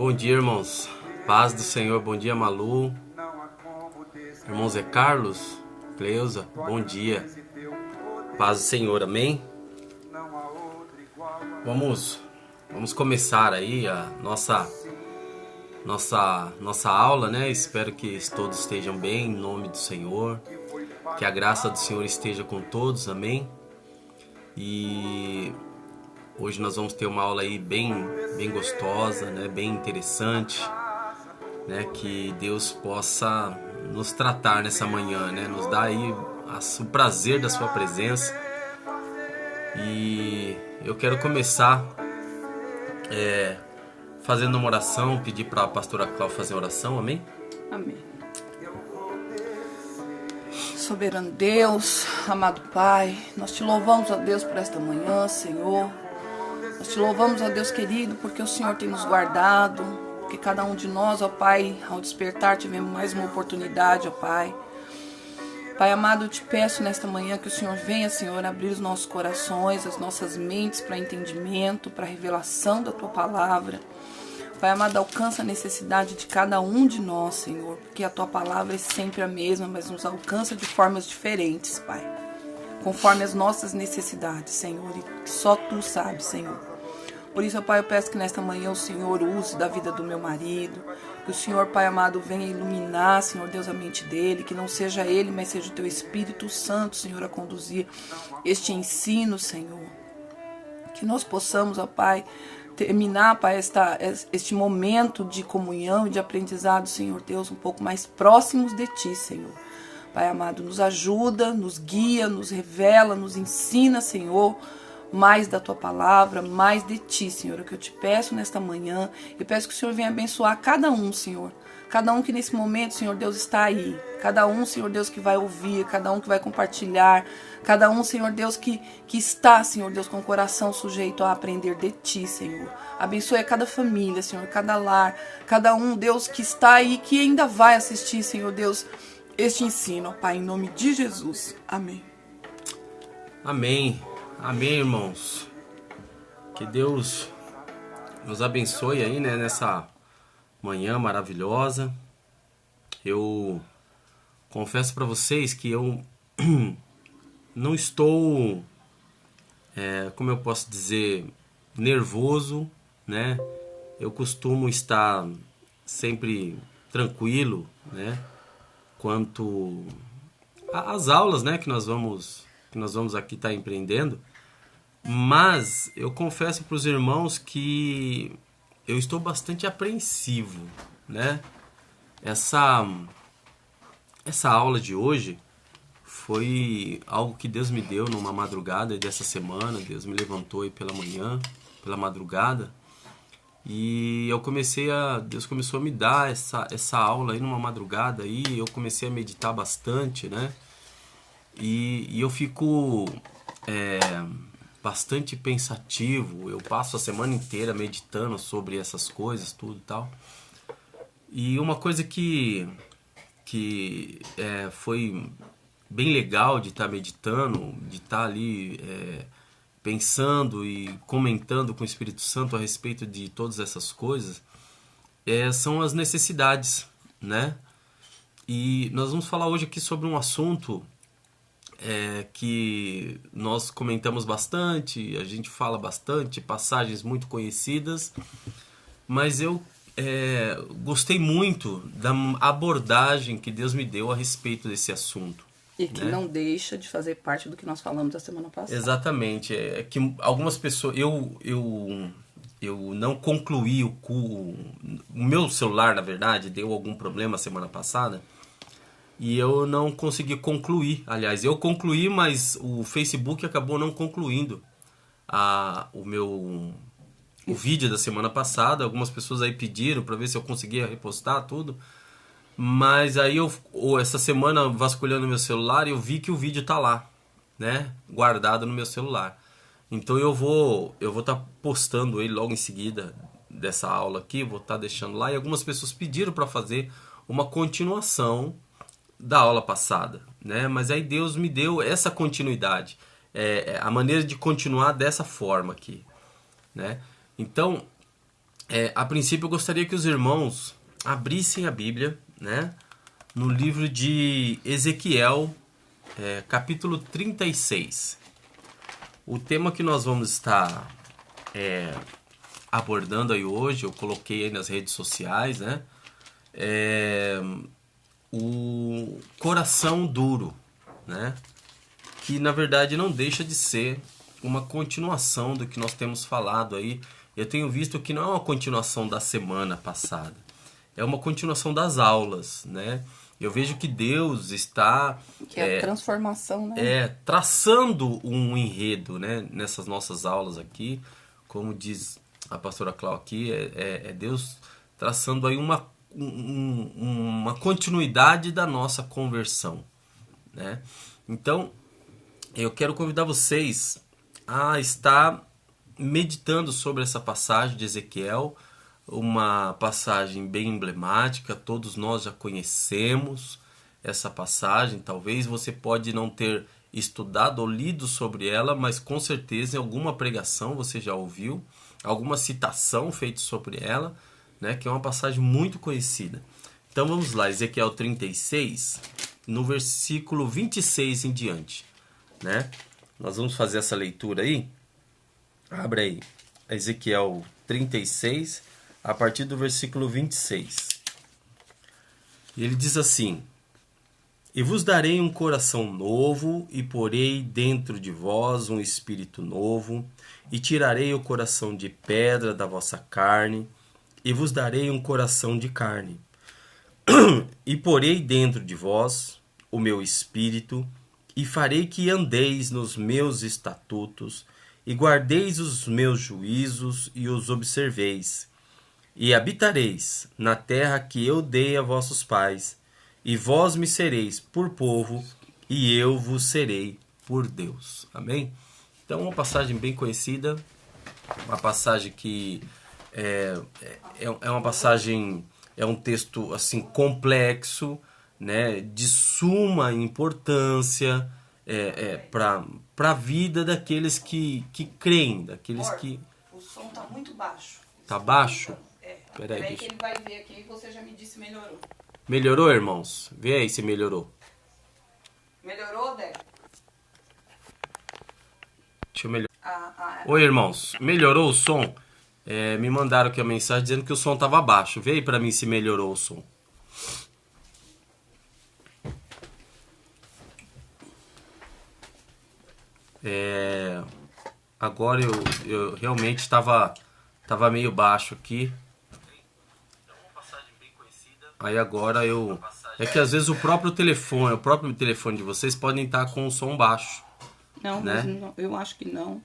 Bom dia, irmãos. Paz do Senhor. Bom dia, Malu. Irmão Zé Carlos, Cleusa, bom dia. Paz do Senhor, amém? Vamos começar aí a nossa aula, né? Espero que todos estejam bem, em nome do Senhor. Que a graça do Senhor esteja com todos, amém? E hoje nós vamos ter uma aula aí bem gostosa, né? Bem interessante, né? Que Deus possa nos tratar nessa manhã, né? Nos dar aí o prazer da sua presença. E eu quero começar fazendo uma oração, pedir para a pastora Cláudia fazer uma oração, amém? Amém. Soberano Deus, amado Pai, nós te louvamos, ó Deus, por esta manhã, Senhor. Nós te louvamos, ó Deus querido, porque o Senhor tem nos guardado, porque cada um de nós, ó Pai, ao despertar tivemos mais uma oportunidade, ó Pai. Pai amado, eu te peço nesta manhã que o Senhor venha, Senhor, abrir os nossos corações, as nossas mentes para entendimento, para revelação da Tua Palavra. Pai amado, alcança a necessidade de cada um de nós, Senhor, porque a Tua Palavra é sempre a mesma, mas nos alcança de formas diferentes, Pai, conforme as nossas necessidades, Senhor, e só Tu sabes, Senhor. Por isso, Pai, eu peço que nesta manhã o Senhor use da vida do meu marido, que o Senhor, Pai amado, venha iluminar, Senhor Deus, a mente dele, que não seja ele, mas seja o Teu Espírito Santo, Senhor, a conduzir este ensino, Senhor. Que nós possamos, ó Pai, terminar, Pai, este momento de comunhão e de aprendizado, Senhor Deus, um pouco mais próximos de Ti, Senhor. Pai amado, nos ajuda, nos guia, nos revela, nos ensina, Senhor, mais da Tua Palavra, mais de Ti, Senhor. É o que eu te peço nesta manhã. Eu peço que o Senhor venha abençoar cada um, Senhor. Cada um que nesse momento, Senhor Deus, está aí. Cada um, Senhor Deus, que vai ouvir. Cada um que vai compartilhar. Cada um, Senhor Deus, que está, Senhor Deus, com o coração sujeito a aprender de Ti, Senhor. Abençoe a cada família, Senhor, cada lar. Cada um, Deus, que está aí, que ainda vai assistir, Senhor Deus, este ensino, Pai, em nome de Jesus. Amém. Amém. Amém, irmãos. Que Deus nos abençoe aí, né, nessa manhã maravilhosa. Eu confesso para vocês que eu não estou, como eu posso dizer, nervoso, né? Eu costumo estar sempre tranquilo, né? Quanto às aulas, né, que nós vamos aqui estar empreendendo. Mas eu confesso para os irmãos que eu estou bastante apreensivo, né? Essa aula de hoje foi algo que Deus me deu numa madrugada dessa semana. Deus me levantou aí pela manhã, pela madrugada, e Deus começou a me dar essa aula aí numa madrugada aí. Eu comecei a meditar bastante, né? E eu fico bastante pensativo. Eu passo a semana inteira meditando sobre essas coisas, tudo e tal. E uma coisa que foi bem legal de estar meditando, de estar ali pensando e comentando com o Espírito Santo a respeito de todas essas coisas, são as necessidades, né? E nós vamos falar hoje aqui sobre um assunto que nós comentamos bastante, a gente fala bastante, passagens muito conhecidas, mas eu gostei muito da abordagem que Deus me deu a respeito desse assunto. E que não deixa de fazer parte do que nós falamos da semana passada. Exatamente. É que algumas pessoas... Eu não concluí o meu celular, na verdade, deu algum problema semana passada. E eu não consegui concluir. Aliás, eu concluí, mas o Facebook acabou não concluindo o vídeo da semana passada. Algumas pessoas aí pediram para ver se eu conseguia repostar tudo. Mas aí essa semana, vasculhando meu celular, eu vi que o vídeo tá lá, né? Guardado no meu celular. Então eu vou estar postando ele logo em seguida dessa aula aqui. Vou estar deixando lá. E algumas pessoas pediram para fazer uma continuação da aula passada, né? Mas aí Deus me deu essa continuidade, a maneira de continuar dessa forma aqui, né? Então A princípio eu gostaria que os irmãos abrissem a Bíblia, né, no livro de Ezequiel, capítulo 36. O tema que nós vamos estar abordando aí hoje, eu coloquei aí nas redes sociais, né, o coração duro, né, que na verdade não deixa de ser uma continuação do que nós temos falado aí. Eu tenho visto que não é uma continuação da semana passada, é uma continuação das aulas, né? Eu vejo que Deus está Que é a transformação, né? traçando um enredo, né? Nessas nossas aulas aqui, como diz a pastora Cláudia aqui, é Deus traçando aí uma continuidade da nossa conversão, né? Então, eu quero convidar vocês a estar meditando sobre essa passagem de Ezequiel, uma passagem bem emblemática, todos nós já conhecemos essa passagem, talvez você pode não ter estudado ou lido sobre ela, mas com certeza em alguma pregação você já ouviu, alguma citação feita sobre ela, né, que é uma passagem muito conhecida. Então vamos lá, Ezequiel 36, no versículo 26 em diante, né? Nós vamos fazer essa leitura aí. Abre aí, Ezequiel 36, a partir do versículo 26. E ele diz assim: E vos darei um coração novo, e porei dentro de vós um espírito novo, e tirarei o coração de pedra da vossa carne, e vos darei um coração de carne. E porei dentro de vós o meu espírito, e farei que andeis nos meus estatutos, e guardeis os meus juízos e os observeis. E habitareis na terra que eu dei a vossos pais, e vós me sereis por povo, e eu vos serei por Deus. Amém? Então, uma passagem bem conhecida, uma passagem que é uma passagem, é um texto assim complexo, né, de suma importância para a vida daqueles que creem, daqueles que... O som tá muito baixo. Tá baixo? Peraí que ele vai ver aqui e você já me disse melhorou. Melhorou, irmãos? Vê aí se melhorou. Melhorou, Dé? Deixa eu melhorar. Oi, irmãos. Melhorou o som? Me mandaram aqui a mensagem dizendo que o som tava baixo. Vê aí pra mim se melhorou o som. Agora eu realmente estava meio baixo aqui. Aí agora é que às vezes o próprio telefone de vocês podem estar com o som baixo. Não, né? mas não, eu acho que não.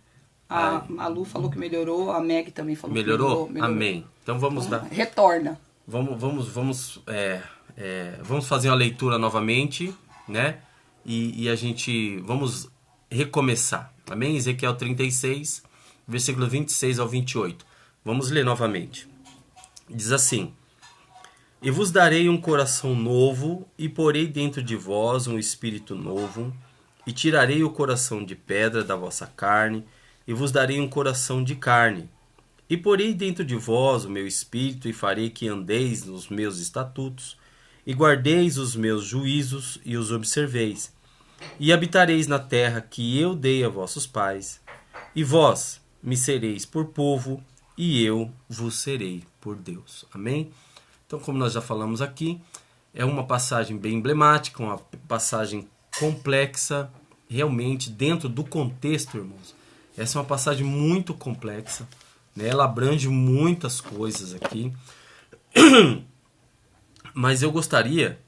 A Lu falou que melhorou, a Meg também falou que melhorou. Amém. Então vamos dar. Retorna. Vamos fazer uma leitura novamente, né? E a gente vamos recomeçar. Amém? Ezequiel 36, versículo 26 ao 28. Vamos ler novamente. Diz assim: E vos darei um coração novo, e porei dentro de vós um espírito novo, e tirarei o coração de pedra da vossa carne, e vos darei um coração de carne. E porei dentro de vós o meu espírito, e farei que andeis nos meus estatutos, e guardeis os meus juízos, e os observeis. E habitareis na terra que eu dei a vossos pais, e vós me sereis por povo, e eu vos serei por Deus. Amém? Então, como nós já falamos aqui, é uma passagem bem emblemática, uma passagem complexa, realmente, dentro do contexto, irmãos. Essa é uma passagem muito complexa, né? Ela abrange muitas coisas aqui. Mas eu gostaria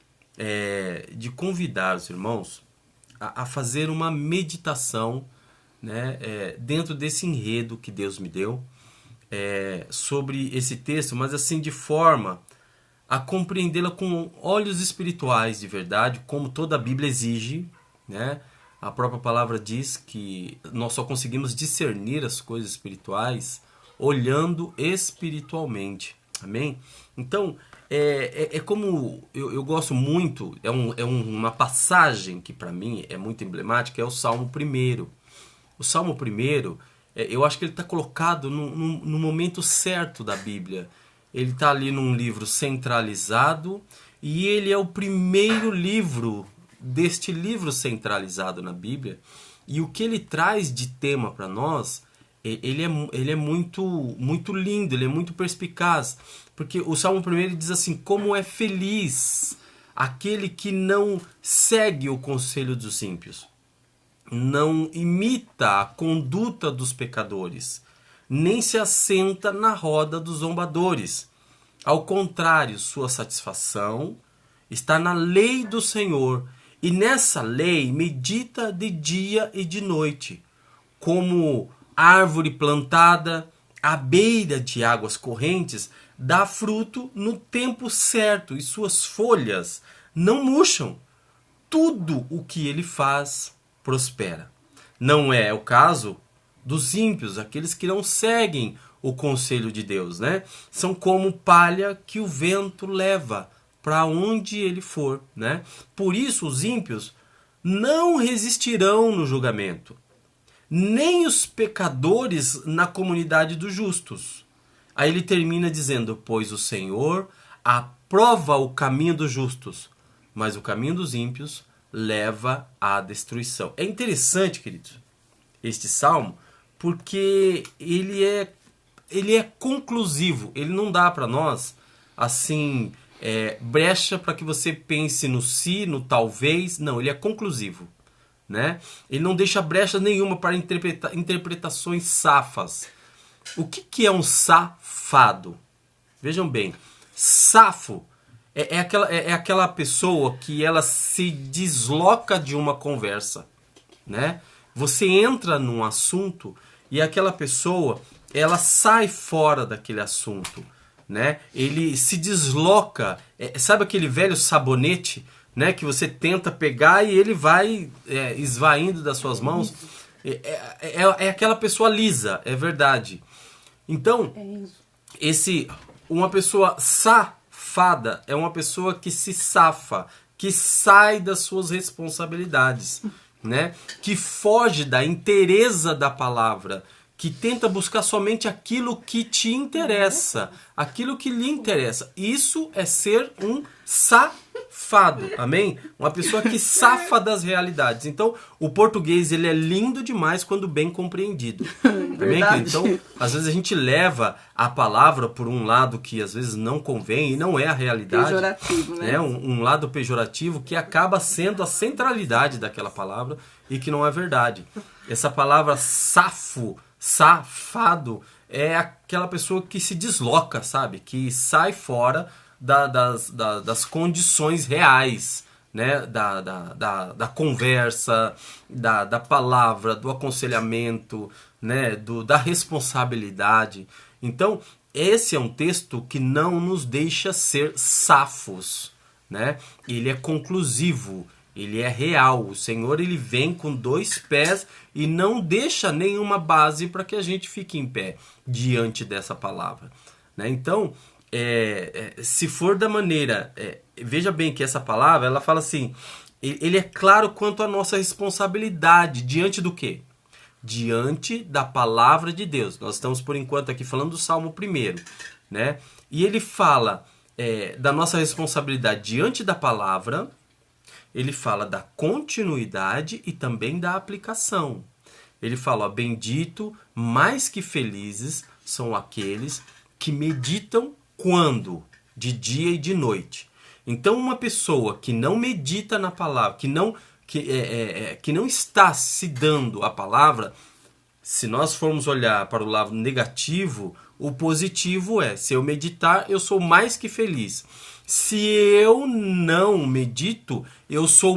de convidar os irmãos a fazer uma meditação, né, dentro desse enredo que Deus me deu, sobre esse texto, mas assim de forma a compreendê-la com olhos espirituais de verdade, como toda a Bíblia exige, né? A própria palavra diz que nós só conseguimos discernir as coisas espirituais olhando espiritualmente. Amém? Então, como eu gosto muito, uma passagem que para mim é muito emblemática, é o Salmo 1. O Salmo 1 eu acho que ele está colocado no momento certo da Bíblia. Ele está ali num livro centralizado e ele é o primeiro livro deste livro centralizado na Bíblia. E o que ele traz de tema para nós, ele é muito, muito lindo, ele é muito perspicaz. Porque o Salmo 1 ele diz assim: como é feliz aquele que não segue o conselho dos ímpios, não imita a conduta dos pecadores, nem se assenta na roda dos zombadores. Ao contrário, sua satisfação está na lei do Senhor, e nessa lei medita de dia e de noite. Como árvore plantada à beira de águas correntes, dá fruto no tempo certo, e suas folhas não murcham. Tudo o que ele faz prospera. Não é o caso dos ímpios, aqueles que não seguem o conselho de Deus, né? São como palha que o vento leva para onde ele for, né? Por isso os ímpios não resistirão no julgamento, nem os pecadores na comunidade dos justos. Aí ele termina dizendo: pois o Senhor aprova o caminho dos justos, mas o caminho dos ímpios leva à destruição. É interessante, queridos, este salmo, porque ele é conclusivo. Ele não dá para nós assim brecha para que você pense no se, no talvez. Não, ele é conclusivo, né? Ele não deixa brecha nenhuma para interpretações safas. O que é um safado? Vejam bem, safo é aquela pessoa que ela se desloca de uma conversa, né? Você entra num assunto e aquela pessoa, ela sai fora daquele assunto, né? Ele se desloca, sabe aquele velho sabonete, né? Que você tenta pegar e ele vai esvaindo das suas mãos. É aquela pessoa lisa, é verdade. Então, uma pessoa safada é uma pessoa que se safa, que sai das suas responsabilidades, né? Que foge da inteireza da palavra, que tenta buscar somente aquilo que te interessa, aquilo que lhe interessa. Isso é ser um safado, amém? Uma pessoa que safa das realidades. Então, o português ele é lindo demais quando bem compreendido. Amém? Então, às vezes a gente leva a palavra por um lado que às vezes não convém e não é a realidade. Pejorativo, né? Um lado pejorativo que acaba sendo a centralidade daquela palavra e que não é verdade. Essa palavra safado é aquela pessoa que se desloca, sabe? Que sai fora das condições reais, né? Da conversa, da palavra, do aconselhamento, né? Da responsabilidade. Então, esse é um texto que não nos deixa ser safos, né? Ele é conclusivo. Ele é real. O Senhor ele vem com 2 pés e não deixa nenhuma base para que a gente fique em pé diante dessa palavra, né? Então, se for da maneira... veja bem que essa palavra, ela fala assim, ele é claro quanto à nossa responsabilidade diante do quê? Diante da palavra de Deus. Nós estamos, por enquanto, aqui falando do Salmo 1, né? E ele fala da nossa responsabilidade diante da palavra. Ele fala da continuidade e também da aplicação. Ele fala, bendito, mais que felizes são aqueles que meditam quando? De dia e de noite. Então, uma pessoa que não medita na palavra, que não está se dando a palavra, se nós formos olhar para o lado negativo, o positivo se eu meditar, eu sou mais que feliz. Se eu não medito, eu sou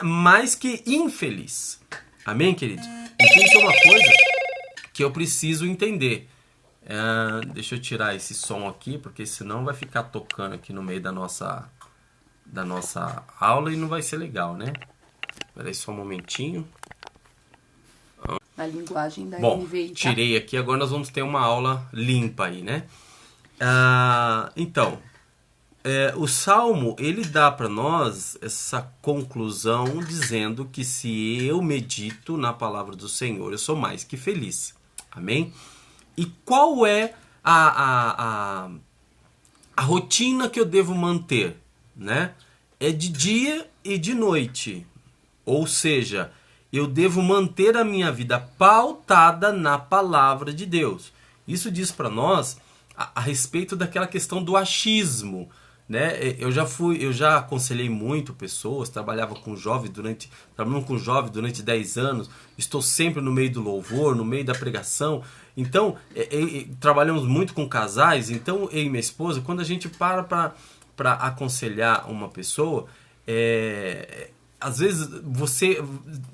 mais que infeliz. Amém, queridos? Então isso é uma coisa que eu preciso entender. Deixa eu tirar esse som aqui, porque senão vai ficar tocando aqui no meio da nossa aula e não vai ser legal, né? Espera aí só um momentinho. A linguagem da Bom, NVI, tá? tirei aqui, agora nós vamos ter uma aula limpa aí, né? Então... o Salmo, ele dá para nós essa conclusão dizendo que se eu medito na palavra do Senhor, eu sou mais que feliz. Amém? E qual é a rotina que eu devo manter? Né? É de dia e de noite. Ou seja, eu devo manter a minha vida pautada na palavra de Deus. Isso diz para nós a respeito daquela questão do achismo, né? Eu já aconselhei muito pessoas, trabalhando com jovem durante 10 anos, estou sempre no meio do louvor, no meio da pregação. Então, trabalhamos muito com casais, então eu e minha esposa, quando a gente para aconselhar uma pessoa, às vezes você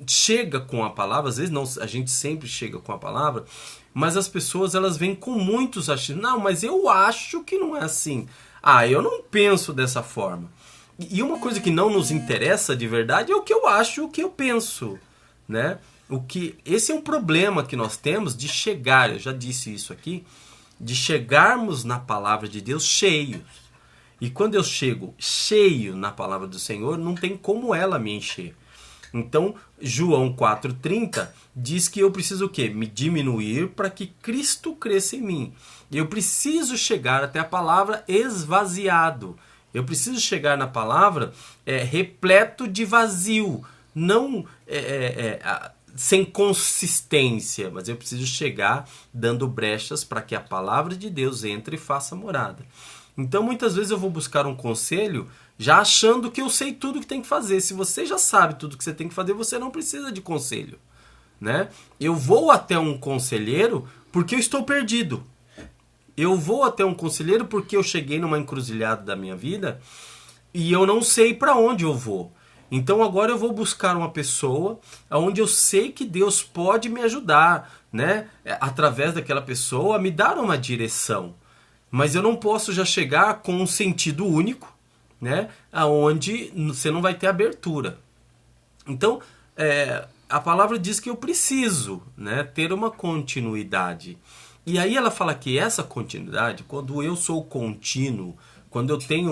chega com a palavra, às vezes não, a gente sempre chega com a palavra, mas as pessoas elas vêm com muitos achismos. Não, mas eu acho que não é assim. Eu não penso dessa forma. E uma coisa que não nos interessa de verdade é o que eu acho, o que eu penso, né? Esse é um problema que nós temos de chegar, eu já disse isso aqui, de chegarmos na palavra de Deus cheios. E quando eu chego cheio na palavra do Senhor, não tem como ela me encher. Então, João 4,30 diz que eu preciso o quê? Me diminuir para que Cristo cresça em mim. Eu preciso chegar até a palavra esvaziado. Eu preciso chegar na palavra repleto de vazio. Não sem consistência, mas eu preciso chegar dando brechas para que a palavra de Deus entre e faça morada. Então, muitas vezes eu vou buscar um conselho já achando que eu sei tudo que tem que fazer. Se você já sabe tudo que você tem que fazer, você não precisa de conselho, né? Eu vou até um conselheiro porque eu estou perdido. Eu vou até um conselheiro porque eu cheguei numa encruzilhada da minha vida e eu não sei para onde eu vou. Então agora eu vou buscar uma pessoa onde eu sei que Deus pode me ajudar, né? Através daquela pessoa, me dar uma direção. Mas eu não posso já chegar com um sentido único, né? Onde você não vai ter abertura. Então, a palavra diz que eu preciso, né, ter uma continuidade. E aí ela fala que essa continuidade, quando eu sou contínuo, quando eu tenho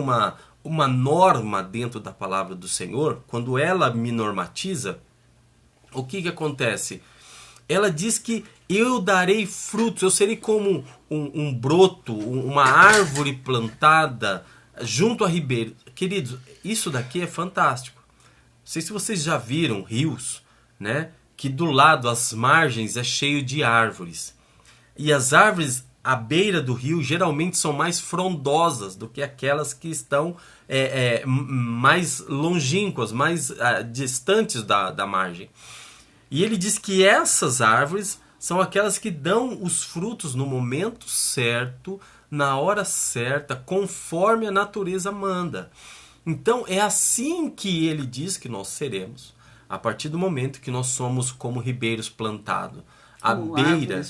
uma norma dentro da palavra do Senhor, quando ela me normatiza, o que acontece? Ela diz que eu darei frutos, eu serei como um broto, uma árvore plantada junto a ribeiro. Queridos, isso daqui é fantástico. Não sei se vocês já viram rios, né? Que do lado, as margens, é cheio de árvores. E as árvores à beira do rio geralmente são mais frondosas do que aquelas que estão mais longínquas, mais distantes da margem. E ele diz que essas árvores são aquelas que dão os frutos no momento certo, na hora certa, conforme a natureza manda. Então é assim que ele diz que nós seremos, a partir do momento que nós somos como ribeiros plantados.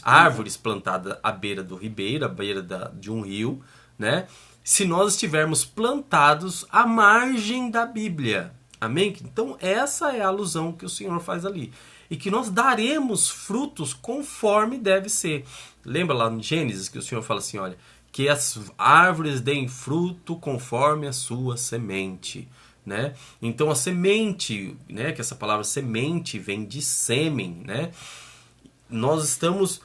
Árvores plantadas à beira do ribeiro, à beira de um rio, né? Se nós estivermos plantados à margem da Bíblia. Amém? Então essa é a alusão que o Senhor faz ali. E que nós daremos frutos conforme deve ser. Lembra lá no Gênesis que o Senhor fala assim, olha, que as árvores deem fruto conforme a sua semente, né? Então a semente, né, que essa palavra semente vem de sêmen, né? Nós estamos,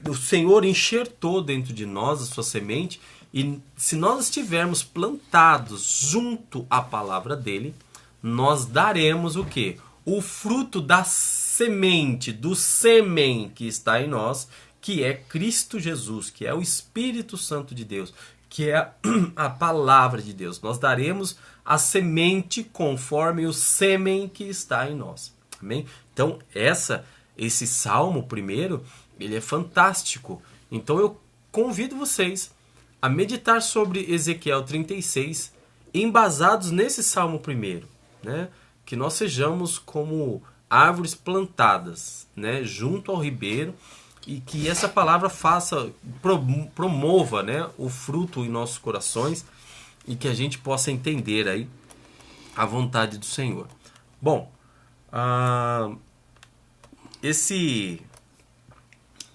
o Senhor enxertou dentro de nós a sua semente, e se nós estivermos plantados junto à palavra dele, nós daremos o quê? O fruto da semente, do sêmen que está em nós, que é Cristo Jesus, que é o Espírito Santo de Deus, que é a palavra de Deus. Nós daremos a semente conforme o sêmen que está em nós. Amém? Então, esse salmo primeiro, ele é fantástico. Então eu convido vocês a meditar sobre Ezequiel 36, embasados nesse salmo primeiro, né? Que nós sejamos como árvores plantadas, né, junto ao ribeiro, e que essa palavra promova, né, o fruto em nossos corações, e que a gente possa entender aí a vontade do Senhor. Bom,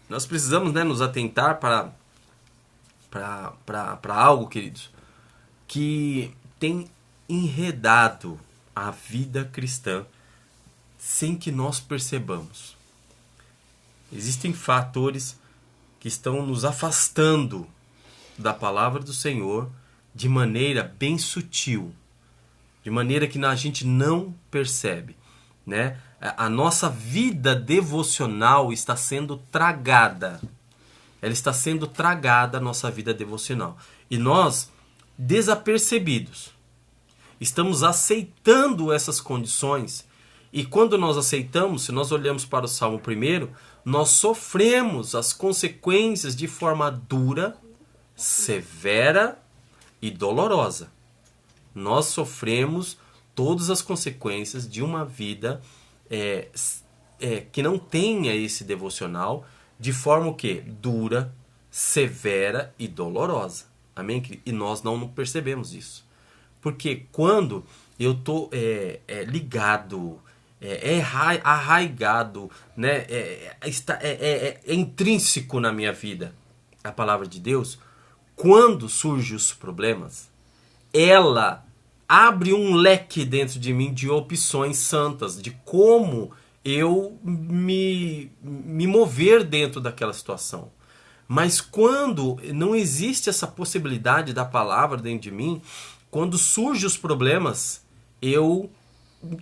nós precisamos, né, nos atentar para algo, queridos, que tem enredado a vida cristã sem que nós percebamos. Existem fatores que estão nos afastando da palavra do Senhor de maneira bem sutil, de maneira que a gente não percebe, né? A nossa vida devocional está sendo tragada. Ela está sendo tragada, a nossa vida devocional. E nós, desapercebidos, estamos aceitando essas condições. E quando nós aceitamos, se nós olhamos para o Salmo 1, nós sofremos as consequências de forma dura, severa e dolorosa. Nós sofremos todas as consequências de uma vida que não tenha esse devocional, de forma o quê? Dura, severa e dolorosa. Amém? E nós não percebemos isso. Porque quando eu estou ligado, arraigado, né? É intrínseco na minha vida a palavra de Deus, quando surgem os problemas, ela abre um leque dentro de mim de opções santas, de como eu me mover dentro daquela situação. Mas quando não existe essa possibilidade da palavra dentro de mim, quando surgem os problemas, eu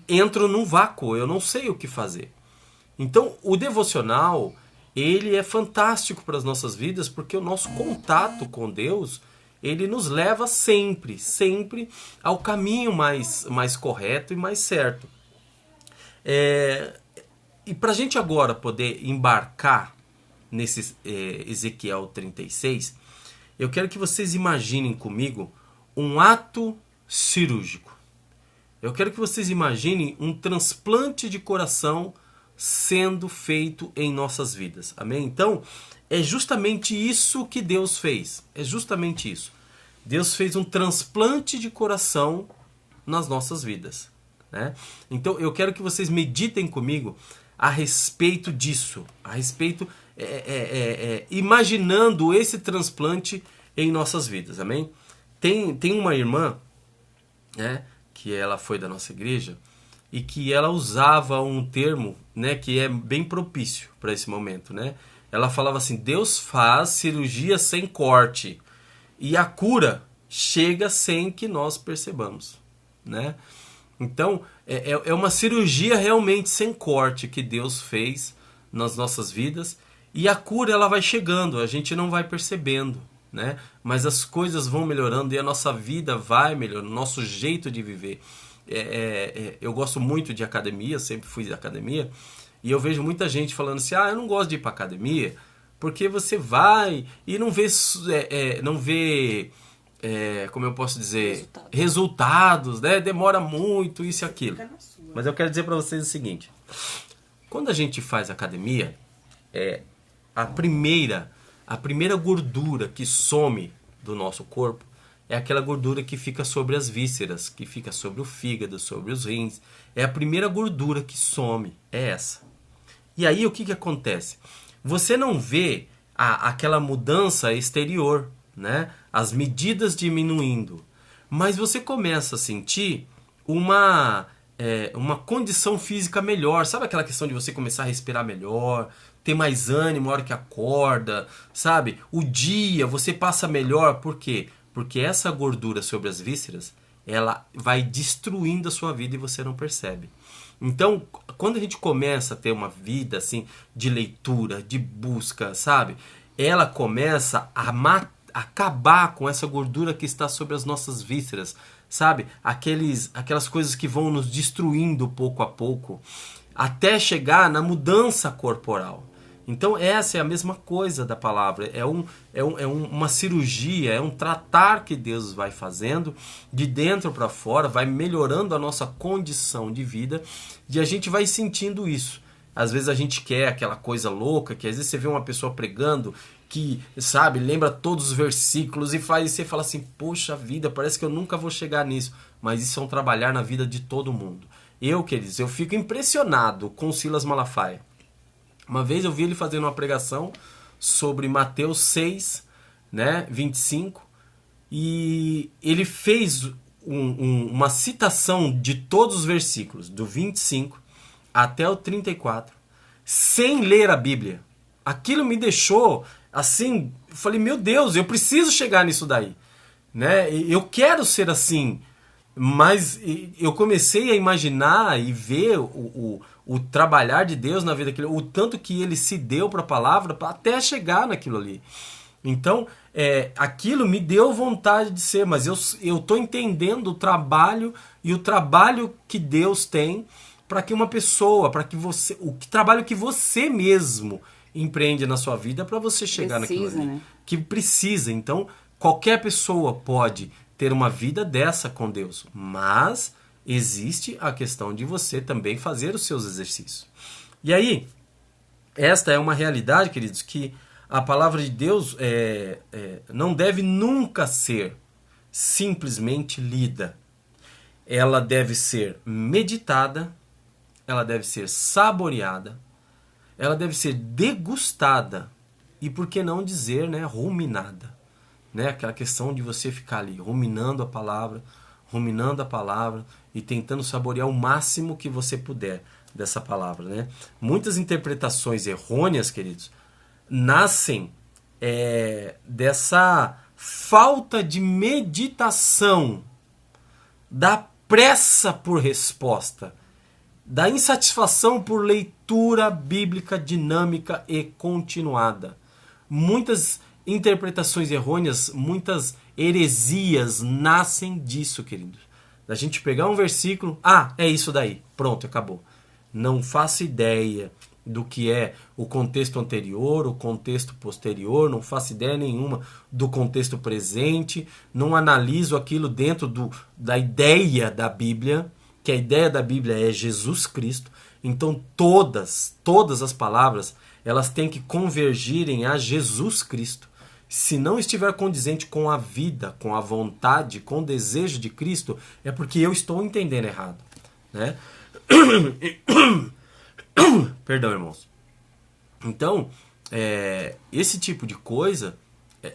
entro num vácuo, eu não sei o que fazer. Então, o devocional, ele é fantástico para as nossas vidas, porque o nosso contato com Deus, ele nos leva sempre ao caminho mais correto e mais certo. E para a gente agora poder embarcar nesse Ezequiel 36, eu quero que vocês imaginem comigo um ato cirúrgico. Eu quero que vocês imaginem um transplante de coração sendo feito em nossas vidas. Amém? Então, é justamente isso que Deus fez. É justamente isso. Deus fez um transplante de coração nas nossas vidas, né? Então, eu quero que vocês meditem comigo a respeito disso. A respeito, imaginando esse transplante em nossas vidas. Amém? Tem uma irmã, né, que ela foi da nossa igreja, e que ela usava um termo, né, que é bem propício para esse momento, né? Ela falava assim: Deus faz cirurgia sem corte e a cura chega sem que nós percebamos, né? Então, é uma cirurgia realmente sem corte que Deus fez nas nossas vidas, e a cura ela vai chegando, a gente não vai percebendo, né? Mas as coisas vão melhorando e a nossa vida vai melhorando, o nosso jeito de viver. Eu gosto muito de academia, sempre fui de academia, e eu vejo muita gente falando assim: eu não gosto de ir para academia porque você vai e não vê, como eu posso dizer, resultados, né? Demora muito, isso e aquilo. Mas eu quero dizer para vocês o seguinte: quando a gente faz academia, a primeira gordura que some do nosso corpo é aquela gordura que fica sobre as vísceras, que fica sobre o fígado, sobre os rins. É a primeira gordura que some, é essa. E aí o que acontece? Você não vê aquela mudança exterior, né? As medidas diminuindo, mas você começa a sentir uma condição física melhor. Sabe aquela questão de você começar a respirar melhor, ter mais ânimo na hora que acorda, sabe? O dia você passa melhor, por quê? Porque essa gordura sobre as vísceras, ela vai destruindo a sua vida e você não percebe. Então, quando a gente começa a ter uma vida assim de leitura, de busca, sabe? Ela começa a acabar com essa gordura que está sobre as nossas vísceras, sabe? Aquelas coisas que vão nos destruindo pouco a pouco, até chegar na mudança corporal. Então essa é a mesma coisa da palavra, uma cirurgia, é um tratar que Deus vai fazendo de dentro para fora, vai melhorando a nossa condição de vida, e a gente vai sentindo isso. Às vezes a gente quer aquela coisa louca, que às vezes você vê uma pessoa pregando que, sabe, lembra todos os versículos e você fala assim: poxa vida, parece que eu nunca vou chegar nisso. Mas isso é um trabalhar na vida de todo mundo. Queridos, eu fico impressionado com Silas Malafaia. Uma vez eu vi ele fazendo uma pregação sobre Mateus 6, né, 25, e ele fez uma citação de todos os versículos, do 25 até o 34, sem ler a Bíblia. Aquilo me deixou assim, eu falei, meu Deus, eu preciso chegar nisso daí, né? Eu quero ser assim, mas eu comecei a imaginar e ver o trabalhar de Deus na vida daquele, o tanto que ele se deu para a palavra até chegar naquilo ali. Então, aquilo me deu vontade de ser, mas eu estou entendendo o trabalho e o trabalho que Deus tem para que uma pessoa, para que você, trabalho que você mesmo empreende na sua vida para você chegar naquilo ali. Né? Que precisa. Então, qualquer pessoa pode ter uma vida dessa com Deus, mas existe a questão de você também fazer os seus exercícios. E aí, esta é uma realidade, queridos, que a palavra de Deus não deve nunca ser simplesmente lida. Ela deve ser meditada, ela deve ser saboreada, ela deve ser degustada e, por que não dizer, né, ruminada. Né? Aquela questão de você ficar ali ruminando a palavra e tentando saborear o máximo que você puder dessa palavra. Né? Muitas interpretações errôneas, queridos, nascem dessa falta de meditação, da pressa por resposta, da insatisfação por leitura bíblica dinâmica e continuada. Muitas interpretações errôneas, muitas heresias nascem disso, queridos. Da gente pegar um versículo, é isso daí, pronto, acabou. Não faço ideia do que é o contexto anterior, o contexto posterior, não faço ideia nenhuma do contexto presente, não analiso aquilo dentro da ideia da Bíblia, que a ideia da Bíblia é Jesus Cristo. Então todas as palavras, elas têm que convergirem a Jesus Cristo. Se não estiver condizente com a vida, com a vontade, com o desejo de Cristo, é porque eu estou entendendo errado. Né? Perdão, irmãos. Então, esse tipo de coisa,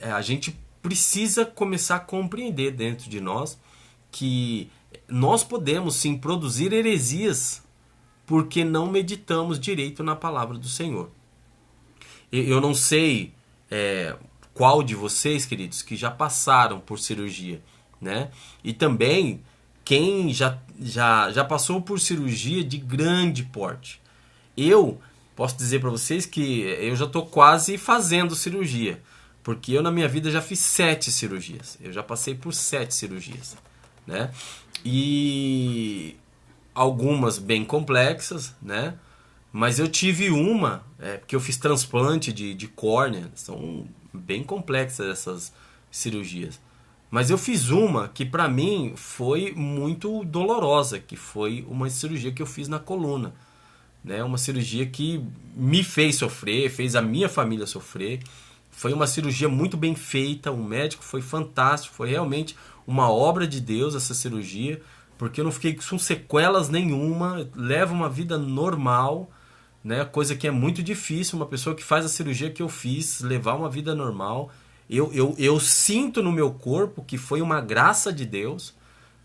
a gente precisa começar a compreender dentro de nós que nós podemos sim produzir heresias porque não meditamos direito na palavra do Senhor. Eu não sei qual de vocês, queridos, que já passaram por cirurgia, né? E também quem já passou por cirurgia de grande porte. Eu posso dizer para vocês que eu já estou quase fazendo cirurgia, porque eu na minha vida já fiz 7 cirurgias. Eu já passei por 7 cirurgias, né? E algumas bem complexas, né? Mas eu tive uma, porque eu fiz transplante de córnea, são bem complexas essas cirurgias. Mas eu fiz uma que para mim foi muito dolorosa, que foi uma cirurgia que eu fiz na coluna. Né? Uma cirurgia que me fez sofrer, fez a minha família sofrer. Foi uma cirurgia muito bem feita, o médico foi fantástico, foi realmente uma obra de Deus essa cirurgia, porque eu não fiquei com sequelas nenhuma, levo uma vida normal, né? Coisa que é muito difícil, uma pessoa que faz a cirurgia que eu fiz, levar uma vida normal. Eu sinto no meu corpo que foi uma graça de Deus,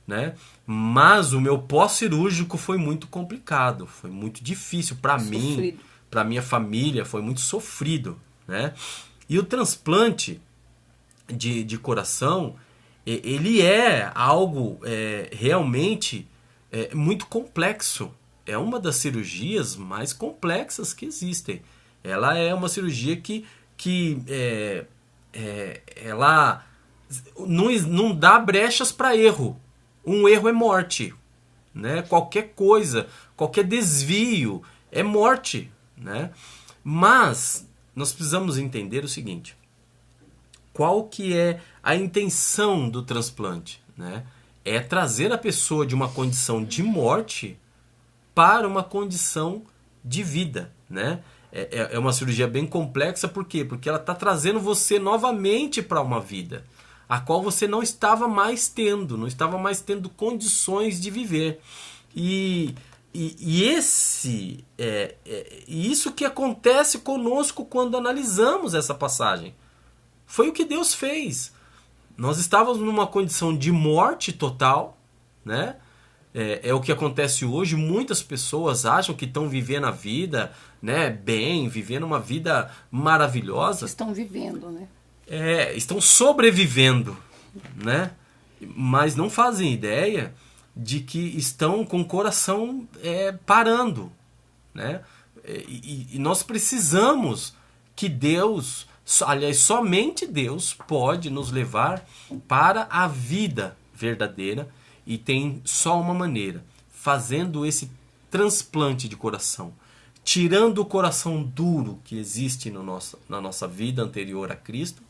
né? Mas o meu pós-cirúrgico foi muito complicado, foi muito difícil para mim, para minha família, foi muito sofrido, né? E o transplante de coração, ele é algo realmente muito complexo. É uma das cirurgias mais complexas que existem. Ela é uma cirurgia que ela não dá brechas para erro. Um erro é morte, né? Qualquer coisa, qualquer desvio é morte, né? Mas nós precisamos entender o seguinte: qual que é a intenção do transplante, né? É trazer a pessoa de uma condição de morte para uma condição de vida, né? É uma cirurgia bem complexa, por quê? Porque ela está trazendo você novamente para uma vida, a qual você não estava mais tendo condições de viver. E isso que acontece conosco quando analisamos essa passagem. Foi o que Deus fez. Nós estávamos numa condição de morte total, né? é o que acontece hoje. Muitas pessoas acham que estão vivendo a vida, né, bem, vivendo uma vida maravilhosa. Estão vivendo, né? Estão sobrevivendo, né? Mas não fazem ideia de que estão com o coração parando, né? E nós precisamos que Deus, aliás, somente Deus pode nos levar para a vida verdadeira, e tem só uma maneira: fazendo esse transplante de coração, tirando o coração duro que existe na nossa vida anterior a Cristo,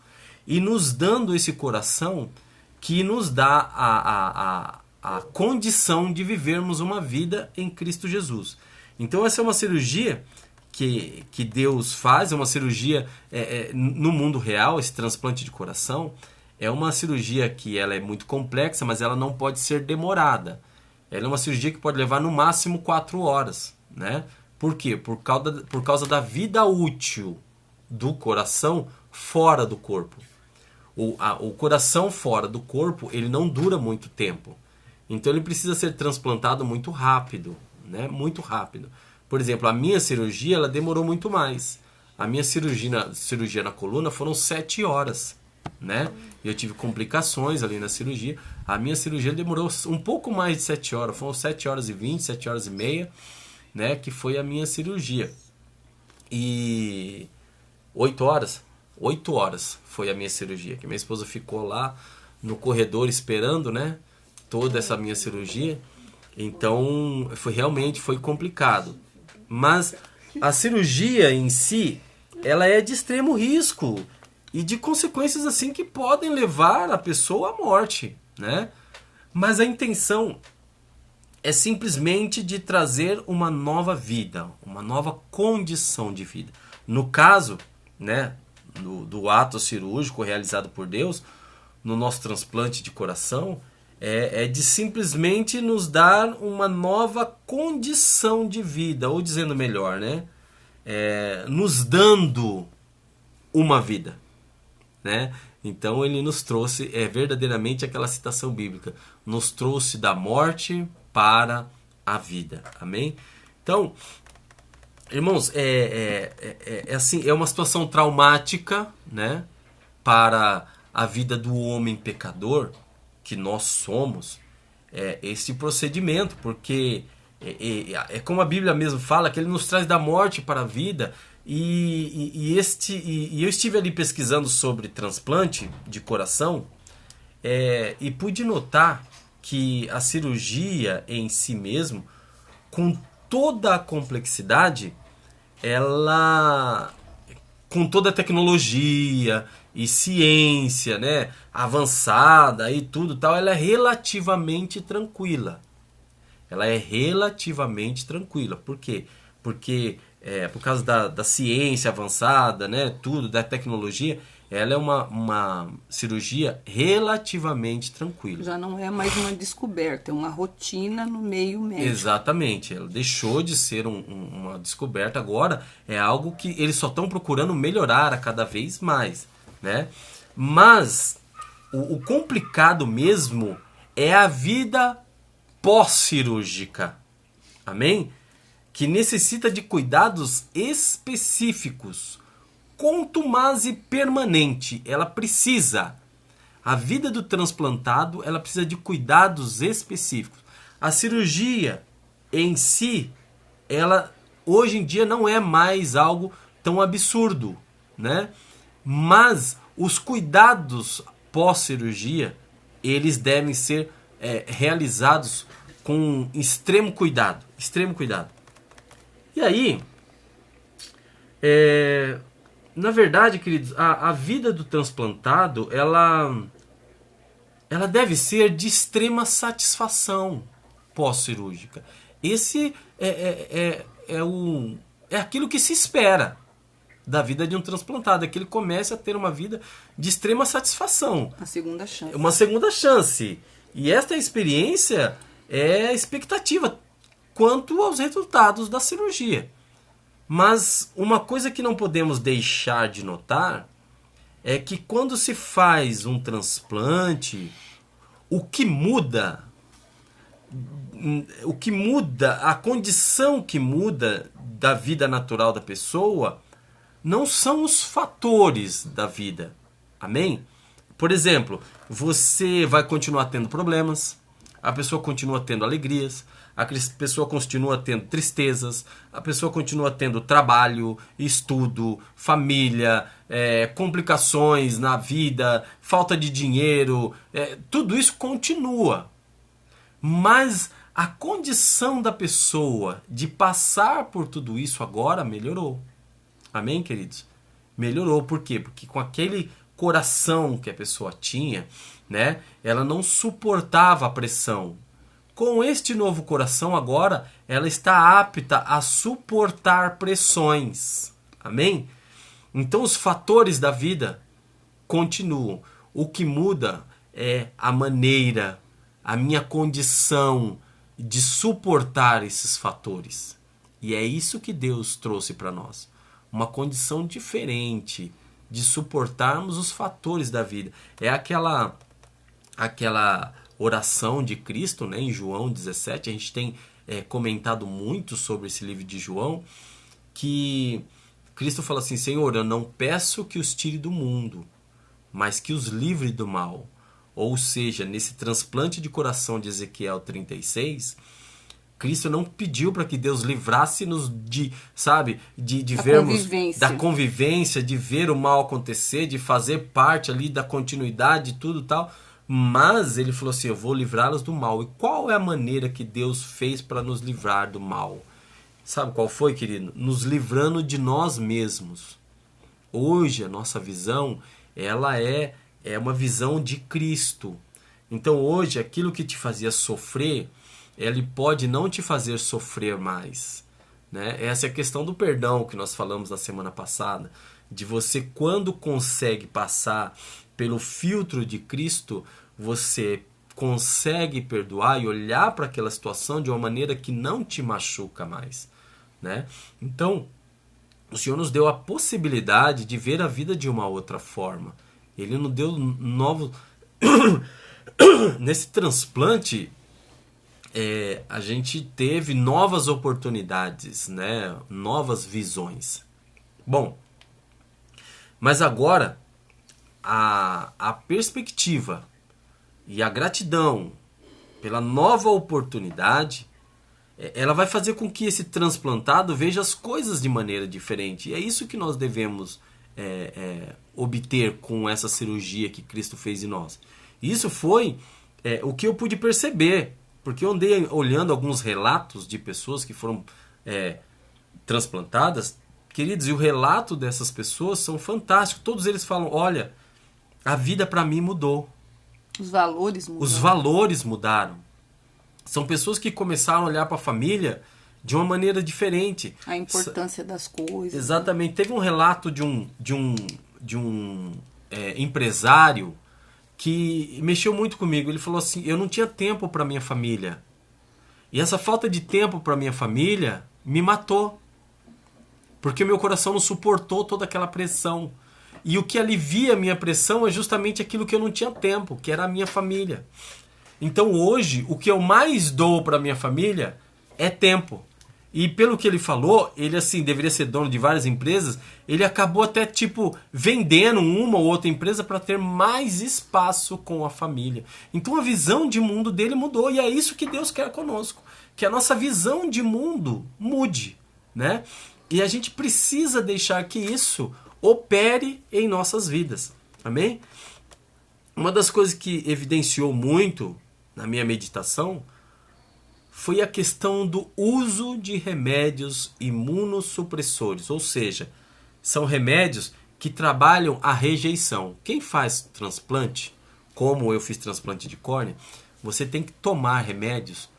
e nos dando esse coração que nos dá a condição de vivermos uma vida em Cristo Jesus. Então essa é uma cirurgia que Deus faz, é uma cirurgia no mundo real. Esse transplante de coração é uma cirurgia que ela é muito complexa, mas ela não pode ser demorada. Ela é uma cirurgia que pode levar no máximo 4 horas, né? Por quê? Por causa da vida útil do coração fora do corpo. O coração fora do corpo, ele não dura muito tempo. Então ele precisa ser transplantado muito rápido, né? Muito rápido. Por exemplo, a minha cirurgia, ela demorou muito mais. A minha cirurgia na coluna foram 7 horas, né? Eu tive complicações ali na cirurgia. A minha cirurgia demorou um pouco mais de 7 horas. Foram 7 horas e 20, 7 horas e meia, né? Que foi a minha cirurgia. E 8 horas? 8 horas foi a minha cirurgia. Que minha esposa ficou lá no corredor esperando, né? Toda essa minha cirurgia. Então, realmente foi complicado. Mas a cirurgia em si, ela é de extremo risco e de consequências assim que podem levar a pessoa à morte, né? Mas a intenção é simplesmente de trazer uma nova vida, uma nova condição de vida. No caso, né, do ato cirúrgico realizado por Deus, no nosso transplante de coração, é de simplesmente nos dar uma nova condição de vida, ou dizendo melhor, né, nos dando uma vida, né? Então ele nos trouxe, verdadeiramente aquela citação bíblica, nos trouxe da morte para a vida, amém? Então, irmãos, assim, é uma situação traumática, né, para a vida do homem pecador, que nós somos, esse procedimento, porque como a Bíblia mesmo fala, que ele nos traz da morte para a vida. E eu estive ali pesquisando sobre transplante de coração, e pude notar que a cirurgia em si mesmo, com toda a complexidade, ela, com toda a tecnologia e ciência, né, avançada e tudo tal, ela é relativamente tranquila. Ela é relativamente tranquila. Por quê? Porque por causa da ciência avançada, né, tudo, da tecnologia, ela é uma cirurgia relativamente tranquila. Já não é mais uma descoberta, é uma rotina no meio médico. Exatamente, ela deixou de ser uma descoberta, agora é algo que eles só estão procurando melhorar a cada vez mais, né? Mas o complicado mesmo é a vida pós-cirúrgica, amém? Que necessita de cuidados específicos, contumaz e permanente. Ela precisa. A vida do transplantado, ela precisa de cuidados específicos. A cirurgia em si, ela hoje em dia não é mais algo tão absurdo, né? Mas os cuidados pós-cirurgia, eles devem ser realizados com extremo cuidado. Extremo cuidado. E aí, na verdade, queridos, a vida do transplantado, ela deve ser de extrema satisfação pós-cirúrgica. Esse é aquilo que se espera da vida de um transplantado, é que ele comece a ter uma vida de extrema satisfação. Uma segunda chance. Uma segunda chance. E esta experiência é expectativa quanto aos resultados da cirurgia. Mas uma coisa que não podemos deixar de notar é que quando se faz um transplante, o que muda o que muda, a condição que muda da vida natural da pessoa não são os fatores da vida. Amém? Por exemplo, você vai continuar tendo problemas, a pessoa continua tendo alegrias, a pessoa continua tendo tristezas, a pessoa continua tendo trabalho, estudo, família, complicações na vida, falta de dinheiro, tudo isso continua. Mas a condição da pessoa de passar por tudo isso agora melhorou. Amém, queridos? Melhorou. Por quê? Porque com aquele coração que a pessoa tinha, né, ela não suportava a pressão. Com este novo coração agora, ela está apta a suportar pressões. Amém? Então os fatores da vida continuam. O que muda é a maneira, a minha condição de suportar esses fatores. E é isso que Deus trouxe para nós. Uma condição diferente de suportarmos os fatores da vida. É aquela oração de Cristo, né, em João 17, a gente tem comentado muito sobre esse livro de João, que Cristo fala assim: Senhor, eu não peço que os tire do mundo, mas que os livre do mal. Ou seja, nesse transplante de coração de Ezequiel 36, Cristo não pediu para que Deus livrasse-nos de vermos da convivência, de ver o mal acontecer, de fazer parte ali da continuidade e tudo tal. Mas ele falou assim: eu vou livrá-los do mal. E qual é a maneira que Deus fez para nos livrar do mal? Sabe qual foi, querido? Nos livrando de nós mesmos. Hoje a nossa visão, ela é uma visão de Cristo. Então hoje aquilo que te fazia sofrer, ele pode não te fazer sofrer mais, né? Essa é a questão do perdão que nós falamos na semana passada. De você, quando consegue passar pelo filtro de Cristo, você consegue perdoar e olhar para aquela situação de uma maneira que não te machuca mais, né? Então, o Senhor nos deu a possibilidade de ver a vida de uma outra forma. Ele nos deu novos... Nesse transplante, a gente teve novas oportunidades, né? Novas visões. Bom, mas agora a perspectiva e a gratidão pela nova oportunidade, ela vai fazer com que esse transplantado veja as coisas de maneira diferente. E é isso que nós devemos obter com essa cirurgia que Cristo fez em nós. Isso foi o que eu pude perceber, porque eu andei olhando alguns relatos de pessoas que foram transplantadas, queridos, e o relato dessas pessoas são fantásticos. Todos eles falam: olha, a vida para mim mudou. Os valores mudaram. Os valores mudaram. São pessoas que começaram a olhar para a família de uma maneira diferente. A importância das coisas. Exatamente. Né? Teve um relato de um empresário que mexeu muito comigo. Ele falou assim: eu não tinha tempo para minha família. E essa falta de tempo para minha família me matou. Porque o meu coração não suportou toda aquela pressão. E o que alivia a minha pressão é justamente aquilo que eu não tinha tempo, que era a minha família. Então hoje, o que eu mais dou para a minha família é tempo. E pelo que ele falou, ele assim deveria ser dono de várias empresas, ele acabou até vendendo uma ou outra empresa para ter mais espaço com a família. Então a visão de mundo dele mudou, e é isso que Deus quer conosco, que a nossa visão de mundo mude, né? E a gente precisa deixar que isso opere em nossas vidas. Amém? Uma das coisas que evidenciou muito na minha meditação foi a questão do uso de remédios imunossupressores, ou seja, são remédios que trabalham a rejeição. Quem faz transplante, como eu fiz transplante de córnea, você tem que tomar remédios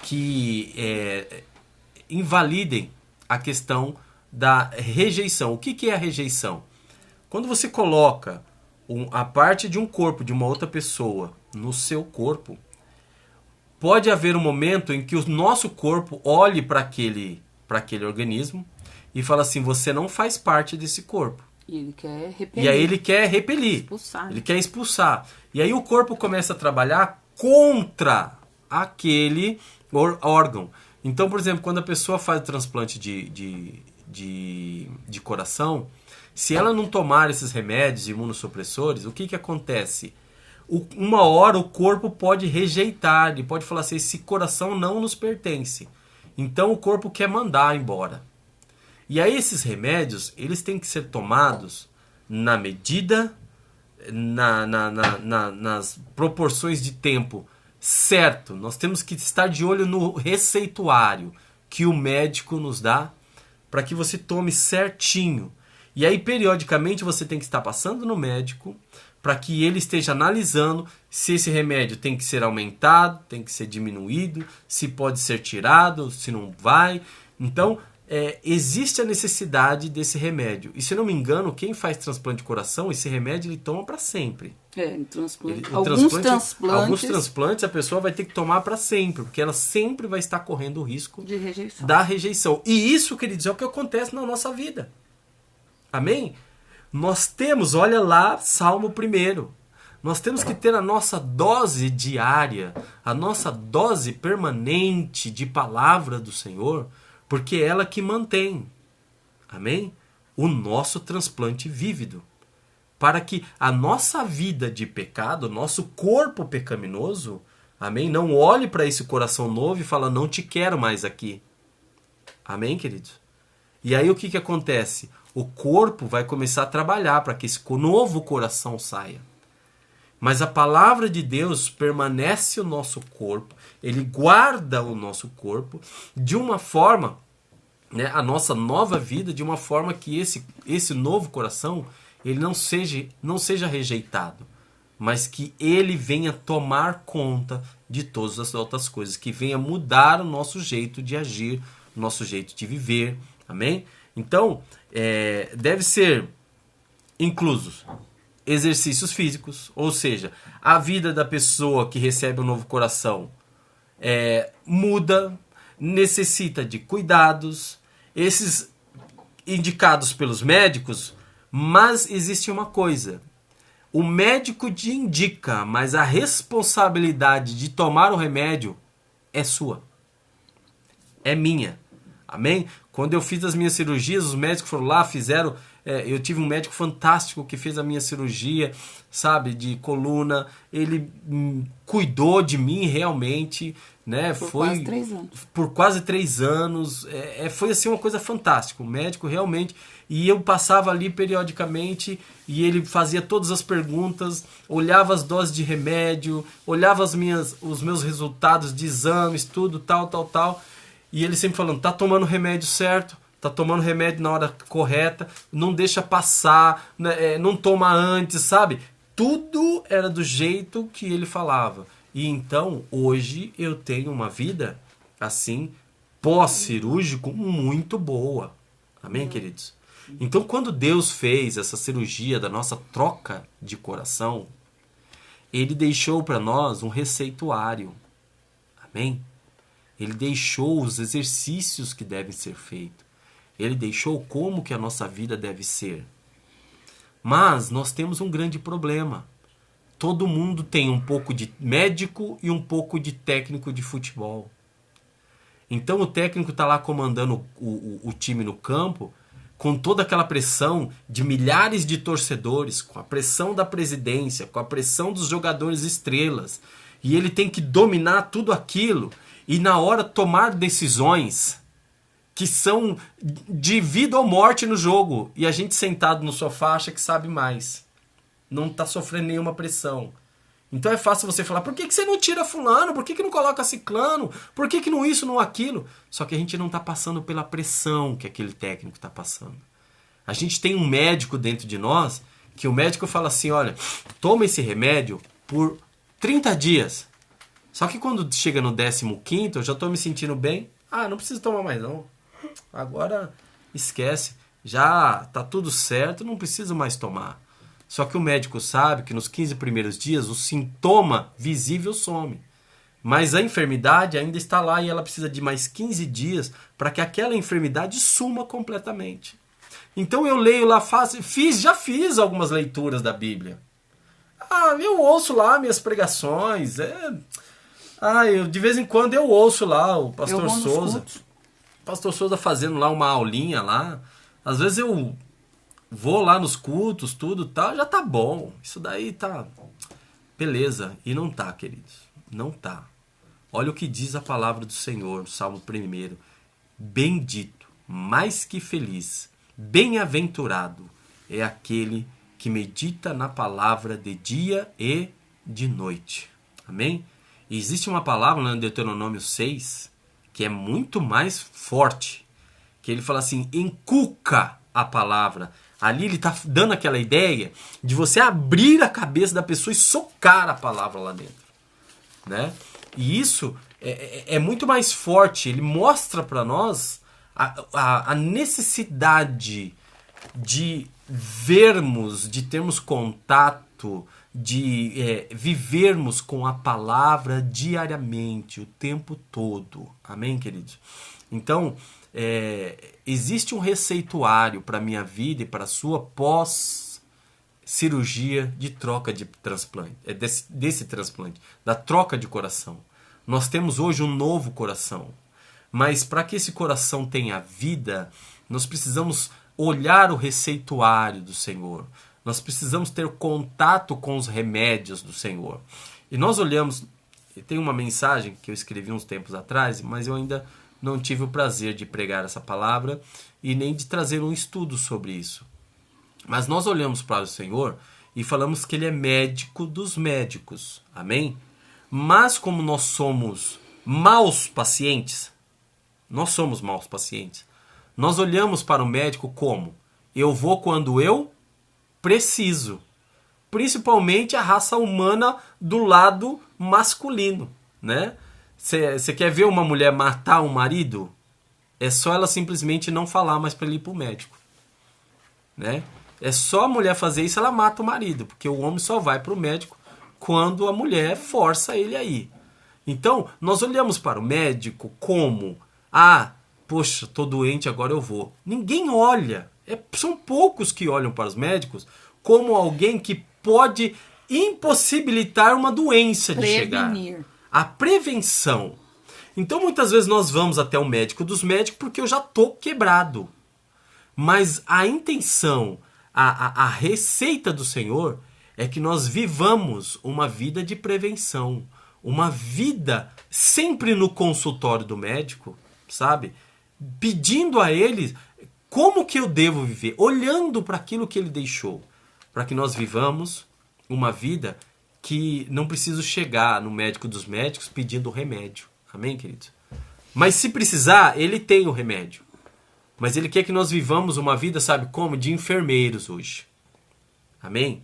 que invalidem a questão da rejeição. O que é a rejeição? Quando você coloca a parte de um corpo de uma outra pessoa no seu corpo, pode haver um momento em que o nosso corpo olhe para aquele organismo e fala assim: você não faz parte desse corpo. E ele quer repelir. E aí ele quer repelir. Expulsar. Ele quer expulsar. E aí o corpo começa a trabalhar contra aquele órgão. Então, por exemplo, quando a pessoa faz o transplante de coração, se ela não tomar esses remédios imunossupressores, o que acontece? Uma hora o corpo pode rejeitar, ele pode falar assim, esse coração não nos pertence. Então o corpo quer mandar embora. E aí esses remédios, eles têm que ser tomados na medida, nas proporções de tempo certo. Nós temos que estar de olho no receituário que o médico nos dá para que você tome certinho. E aí periodicamente você tem que estar passando no médico para que ele esteja analisando se esse remédio tem que ser aumentado, tem que ser diminuído, se pode ser tirado, se não vai. Então, existe a necessidade desse remédio. E se não me engano, quem faz transplante de coração, esse remédio ele toma para sempre. Alguns transplantes a pessoa vai ter que tomar para sempre, porque ela sempre vai estar correndo o risco da rejeição. E isso, queridos, é o que acontece na nossa vida. Amém? Nós temos, olha lá, Salmo 1. Nós temos que ter a nossa dose diária, a nossa dose permanente de palavra do Senhor, porque é ela que mantém, amém? O nosso transplante vívido. Para que a nossa vida de pecado, o nosso corpo pecaminoso, amém? Não olhe para esse coração novo e fala, não te quero mais aqui. Amém, queridos? E aí o que acontece? O corpo vai começar a trabalhar para que esse novo coração saia. Mas a palavra de Deus permanece o nosso corpo, ele guarda o nosso corpo de uma forma, né, a nossa nova vida, de uma forma que esse novo coração ele não seja rejeitado, mas que ele venha tomar conta de todas as outras coisas, que venha mudar o nosso jeito de agir, o nosso jeito de viver, amém? Então, deve ser inclusos exercícios físicos, ou seja, a vida da pessoa que recebe o novo coração muda, necessita de cuidados, esses indicados pelos médicos, mas existe uma coisa, o médico te indica, mas a responsabilidade de tomar o remédio é sua, é minha, amém? Quando eu fiz as minhas cirurgias, os médicos foram lá, fizeram... eu tive um médico fantástico que fez a minha cirurgia, sabe, de coluna. Ele cuidou de mim realmente, né? Quase 3 anos. Por quase 3 anos. Foi assim uma coisa fantástica. O médico realmente... E eu passava ali periodicamente e ele fazia todas as perguntas, olhava as doses de remédio, olhava os meus resultados de exames, tudo, tal. E ele sempre falando, tá tomando o remédio certo, tá tomando remédio na hora correta, não deixa passar, né, não toma antes, sabe? Tudo era do jeito que ele falava. E então, hoje, eu tenho uma vida, assim, pós-cirúrgico, muito boa. Amém, queridos? Então, quando Deus fez essa cirurgia da nossa troca de coração, Ele deixou para nós um receituário. Amém? Ele deixou os exercícios que devem ser feitos. Ele deixou como que a nossa vida deve ser. Mas nós temos um grande problema. Todo mundo tem um pouco de médico e um pouco de técnico de futebol. Então o técnico está lá comandando o time no campo, com toda aquela pressão de milhares de torcedores, com a pressão da presidência, com a pressão dos jogadores estrelas. E ele tem que dominar tudo aquilo. E na hora tomar decisões que são de vida ou morte no jogo. E a gente sentado no sofá acha que sabe mais. Não está sofrendo nenhuma pressão. Então é fácil você falar, por que você não tira fulano? Por que não coloca ciclano? Por que não isso, não aquilo? Só que a gente não está passando pela pressão que aquele técnico está passando. A gente tem um médico dentro de nós, que o médico fala assim, olha, toma esse remédio por 30 dias. Só que quando chega no 15º, eu já estou me sentindo bem. Não preciso tomar mais não. Agora esquece. Já está tudo certo, não preciso mais tomar. Só que o médico sabe que nos 15 primeiros dias o sintoma visível some. Mas a enfermidade ainda está lá e ela precisa de mais 15 dias para que aquela enfermidade suma completamente. Então eu leio lá, já fiz algumas leituras da Bíblia. Eu ouço lá minhas pregações. De vez em quando eu ouço lá o Eu Pastor vou nos Souza. cultos. O Pastor Souza fazendo lá uma aulinha lá. Às vezes eu vou lá nos cultos, tudo tal, já tá bom. Isso daí tá... Beleza. E não tá, queridos. Não tá. Olha o que diz a palavra do Senhor, no Salmo 1. Bendito, mais que feliz, bem-aventurado é aquele que medita na palavra de dia e de noite. Amém? E existe uma palavra no Deuteronômio 6 que é muito mais forte. Que ele fala assim, encuca a palavra. Ali ele está dando aquela ideia de você abrir a cabeça da pessoa e socar a palavra lá dentro. Né? E isso é muito mais forte. Ele mostra para nós a necessidade de vermos, de termos contato, de vivermos com a palavra diariamente, o tempo todo. Amém, queridos? Então, existe um receituário para a minha vida e para a sua pós-cirurgia de troca de transplante, desse transplante, da troca de coração. Nós temos hoje um novo coração, mas para que esse coração tenha vida, nós precisamos olhar o receituário do Senhor. Nós precisamos ter contato com os remédios do Senhor. E nós olhamos, tem uma mensagem que eu escrevi uns tempos atrás, mas eu ainda não tive o prazer de pregar essa palavra e nem de trazer um estudo sobre isso. Mas nós olhamos para o Senhor e falamos que Ele é médico dos médicos. Amém? Mas como nós somos maus pacientes, nós olhamos para o médico como? Eu vou quando eu preciso. Principalmente a raça humana do lado masculino, né? Você quer ver uma mulher matar um marido? É só ela simplesmente não falar mais para ele ir para o médico. Né? É só a mulher fazer isso, ela mata o marido. Porque o homem só vai para o médico quando a mulher força ele a ir. Então, nós olhamos para o médico como... poxa, tô doente, agora eu vou. Ninguém olha. São poucos que olham para os médicos como alguém que pode impossibilitar uma doença de chegar. A prevenção. Então, muitas vezes nós vamos até o médico dos médicos porque eu já estou quebrado. Mas a intenção, a receita do Senhor é que nós vivamos uma vida de prevenção. Uma vida sempre no consultório do médico, sabe? Pedindo a ele como que eu devo viver. Olhando para aquilo que ele deixou. Para que nós vivamos uma vida que não preciso chegar no médico dos médicos pedindo remédio. Amém, queridos? Mas se precisar, ele tem o remédio. Mas ele quer que nós vivamos uma vida, sabe como? De enfermeiros hoje. Amém?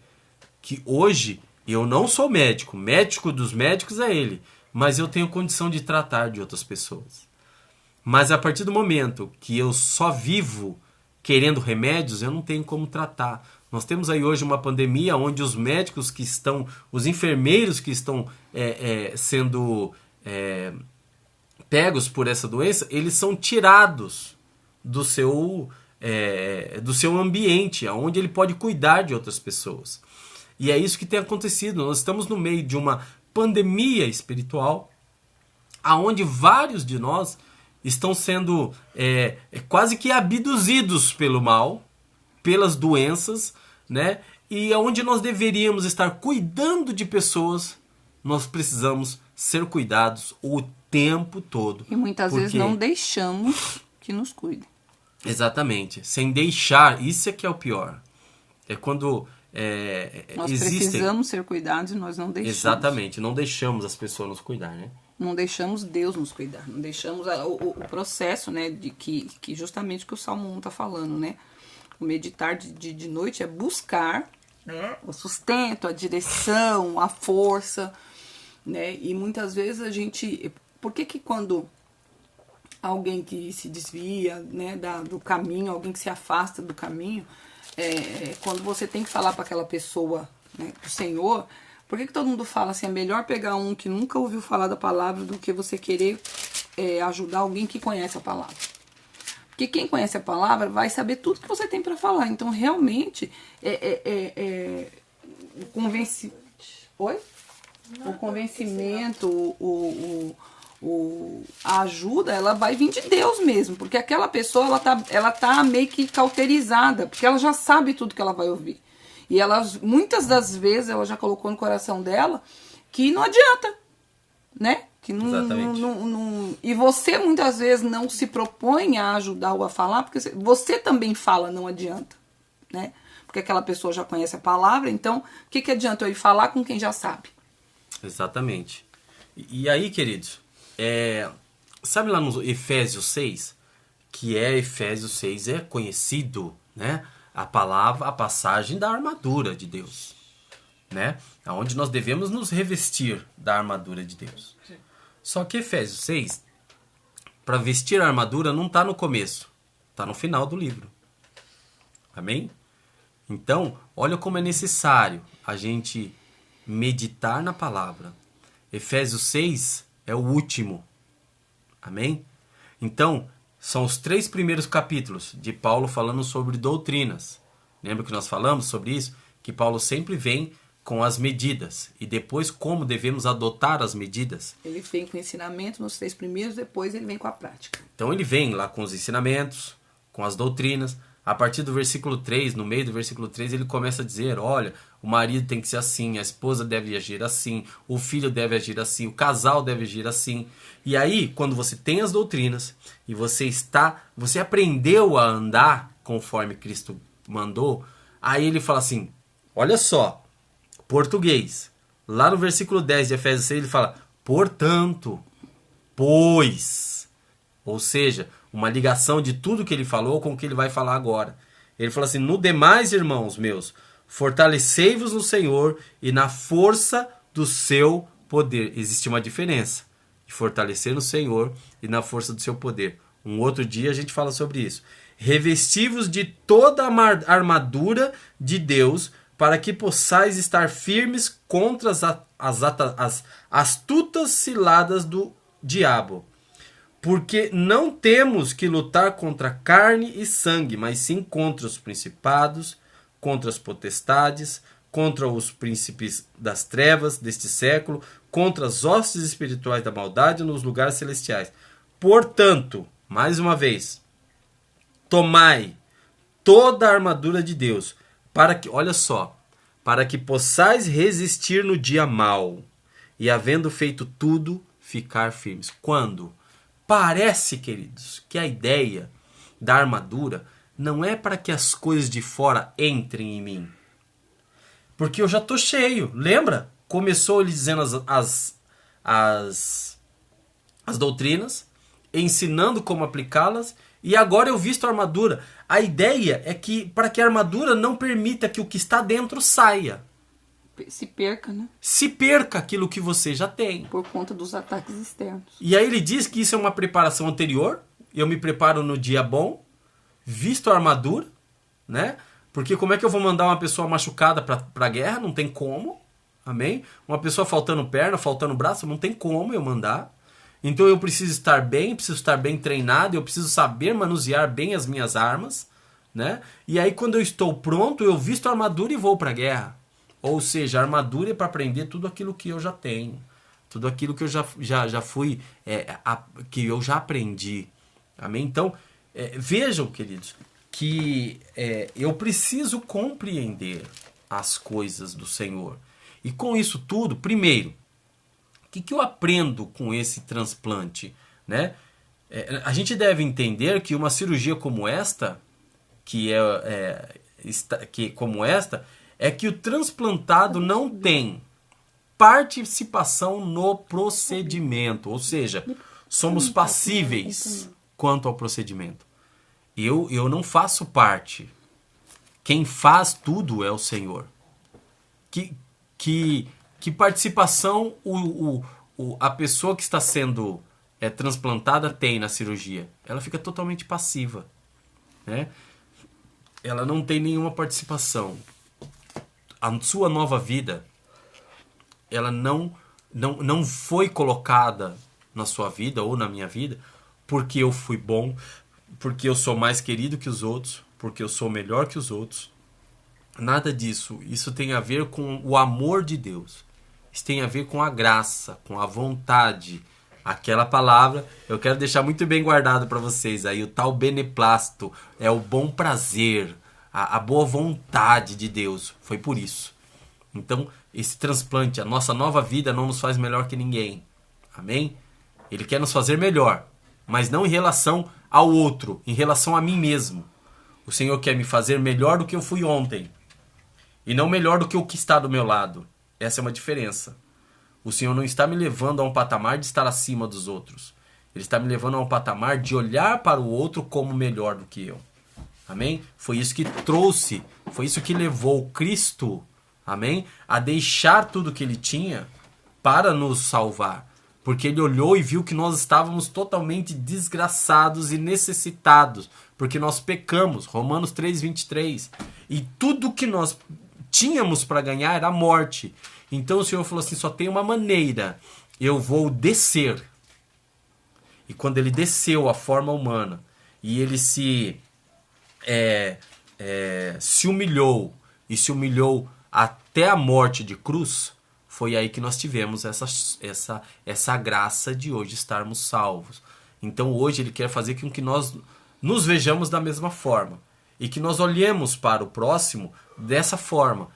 Que hoje eu não sou médico. Médico dos médicos é ele. Mas eu tenho condição de tratar de outras pessoas. Mas a partir do momento que eu só vivo querendo remédios, eu não tenho como tratar. Nós temos aí hoje uma pandemia onde os médicos que estão, os enfermeiros que estão sendo pegos por essa doença, eles são tirados do seu ambiente, onde ele pode cuidar de outras pessoas. E é isso que tem acontecido. Nós estamos no meio de uma pandemia espiritual, onde vários de nós estão sendo quase que abduzidos pelo mal, pelas doenças, né? E onde nós deveríamos estar cuidando de pessoas, nós precisamos ser cuidados o tempo todo. E muitas vezes não deixamos que nos cuidem. Exatamente. Sem deixar, isso é que é o pior. É quando nós precisamos ser cuidados e nós não deixamos. Exatamente, não deixamos as pessoas nos cuidar, né? Não deixamos Deus nos cuidar, não deixamos o processo, né, de que justamente o que o Salmo 1 está falando, né? O meditar de noite é buscar, né, o sustento, a direção, a força, né? E muitas vezes a gente... Por que quando alguém que se desvia, né, do caminho, alguém que se afasta do caminho, quando você tem que falar para aquela pessoa, né, do Senhor... Por que todo mundo fala assim, é melhor pegar um que nunca ouviu falar da palavra do que você querer ajudar alguém que conhece a palavra? Porque quem conhece a palavra vai saber tudo que você tem para falar. Então, realmente, o convencimento... Oi? O convencimento, a ajuda, ela vai vir de Deus mesmo, porque aquela pessoa, ela tá meio que cauterizada, porque ela já sabe tudo que ela vai ouvir. E ela, muitas das vezes, ela já colocou no coração dela que não adianta, né? Que e você, muitas vezes, não se propõe a ajudar ou a falar, porque você também fala, não adianta, né? Porque aquela pessoa já conhece a palavra, então, o que adianta eu ir falar com quem já sabe? Exatamente. E aí, queridos, sabe lá no Efésios 6, que Efésios 6 é conhecido, né? A palavra, a passagem da armadura de Deus, né? Onde nós devemos nos revestir da armadura de Deus. Sim. Só que Efésios 6, para vestir a armadura, não está no começo, está no final do livro. Amém? Então, olha como é necessário a gente meditar na palavra. Efésios 6 é o último. Amém? Então, são os 3 primeiros capítulos de Paulo falando sobre doutrinas. Lembra que nós falamos sobre isso? Que Paulo sempre vem com as medidas. E depois como devemos adotar as medidas. Ele vem com o ensinamento nos 3 primeiros, depois ele vem com a prática. Então ele vem lá com os ensinamentos, com as doutrinas. A partir do versículo 3, no meio do versículo 3, ele começa a dizer, olha, o marido tem que ser assim, a esposa deve agir assim, o filho deve agir assim, o casal deve agir assim. E aí, quando você tem as doutrinas e você aprendeu a andar conforme Cristo mandou, aí ele fala assim, olha só, português, lá no versículo 10 de Efésios 6, ele fala, portanto, pois, ou seja, uma ligação de tudo que ele falou com o que ele vai falar agora. Ele fala assim, no demais, irmãos meus, fortalecei-vos no Senhor e na força do seu poder. Existe uma diferença de fortalecer no Senhor e na força do seu poder. Um outro dia a gente fala sobre isso. Revesti-vos de toda a armadura de Deus para que possais estar firmes contra as astutas ciladas do diabo. Porque não temos que lutar contra carne e sangue, mas sim contra os principados, contra as potestades, contra os príncipes das trevas deste século, contra as hostes espirituais da maldade nos lugares celestiais. Portanto, mais uma vez, tomai toda a armadura de Deus, para que, olha só, para que possais resistir no dia mau, e havendo feito tudo, ficar firmes. Quando? Parece, queridos, que a ideia da armadura não é para que as coisas de fora entrem em mim. Porque eu já estou cheio. Lembra? Começou ele dizendo as doutrinas, ensinando como aplicá-las, e agora eu visto a armadura. A ideia é que para que a armadura não permita que o que está dentro saia. Se perca, né? Se perca aquilo que você já tem. Por conta dos ataques externos. E aí ele diz que isso é uma preparação anterior. Eu me preparo no dia bom, visto a armadura, né? Porque como é que eu vou mandar uma pessoa machucada para a guerra? Não tem como. Amém? Uma pessoa faltando perna, faltando braço, não tem como eu mandar. Então eu preciso estar bem treinado, eu preciso saber manusear bem as minhas armas, né? E aí quando eu estou pronto, eu visto a armadura e vou para a guerra. Ou seja, a armadura é para aprender tudo aquilo que eu já tenho. Tudo aquilo que eu já fui, que eu já aprendi. Amém? Então, vejam, queridos, que eu preciso compreender as coisas do Senhor. E com isso tudo, primeiro, o que eu aprendo com esse transplante? Né? A gente deve entender que uma cirurgia como esta, é que o transplantado não tem participação no procedimento, ou seja, somos passíveis quanto ao procedimento. Eu não faço parte. Quem faz tudo é o Senhor. Que participação a pessoa que está sendo transplantada tem na cirurgia? Ela fica totalmente passiva, né? Ela não tem nenhuma participação. A sua nova vida, ela não foi colocada na sua vida ou na minha vida porque eu fui bom, porque eu sou mais querido que os outros, porque eu sou melhor que os outros. Nada disso. Isso tem a ver com o amor de Deus. isso tem a ver com a graça, com a vontade. Aquela palavra, eu quero deixar muito bem guardado para vocês aí, o tal beneplácito, é o bom prazer, a boa vontade de Deus. Foi por isso. Então, esse transplante, a nossa nova vida não nos faz melhor que ninguém. Amém? Ele quer nos fazer melhor, mas não em relação ao outro, em relação a mim mesmo. O Senhor quer me fazer melhor do que eu fui ontem. E não melhor do que o que está do meu lado. Essa é uma diferença. O Senhor não está me levando a um patamar de estar acima dos outros. Ele está me levando a um patamar de olhar para o outro como melhor do que eu. Amém? Foi isso que trouxe, foi isso que levou Cristo, amém, a deixar tudo que ele tinha para nos salvar. Porque ele olhou e viu que nós estávamos totalmente desgraçados e necessitados. Porque nós pecamos. Romanos 3:23. E tudo que nós tínhamos para ganhar era a morte. Então o Senhor falou assim, só tem uma maneira. Eu vou descer. E quando ele desceu a forma humana. E ele se humilhou. E se humilhou até a morte de cruz. Foi aí que nós tivemos essa graça de hoje estarmos salvos. Então hoje ele quer fazer com que nós nos vejamos da mesma forma. E que nós olhemos para o próximo dessa forma.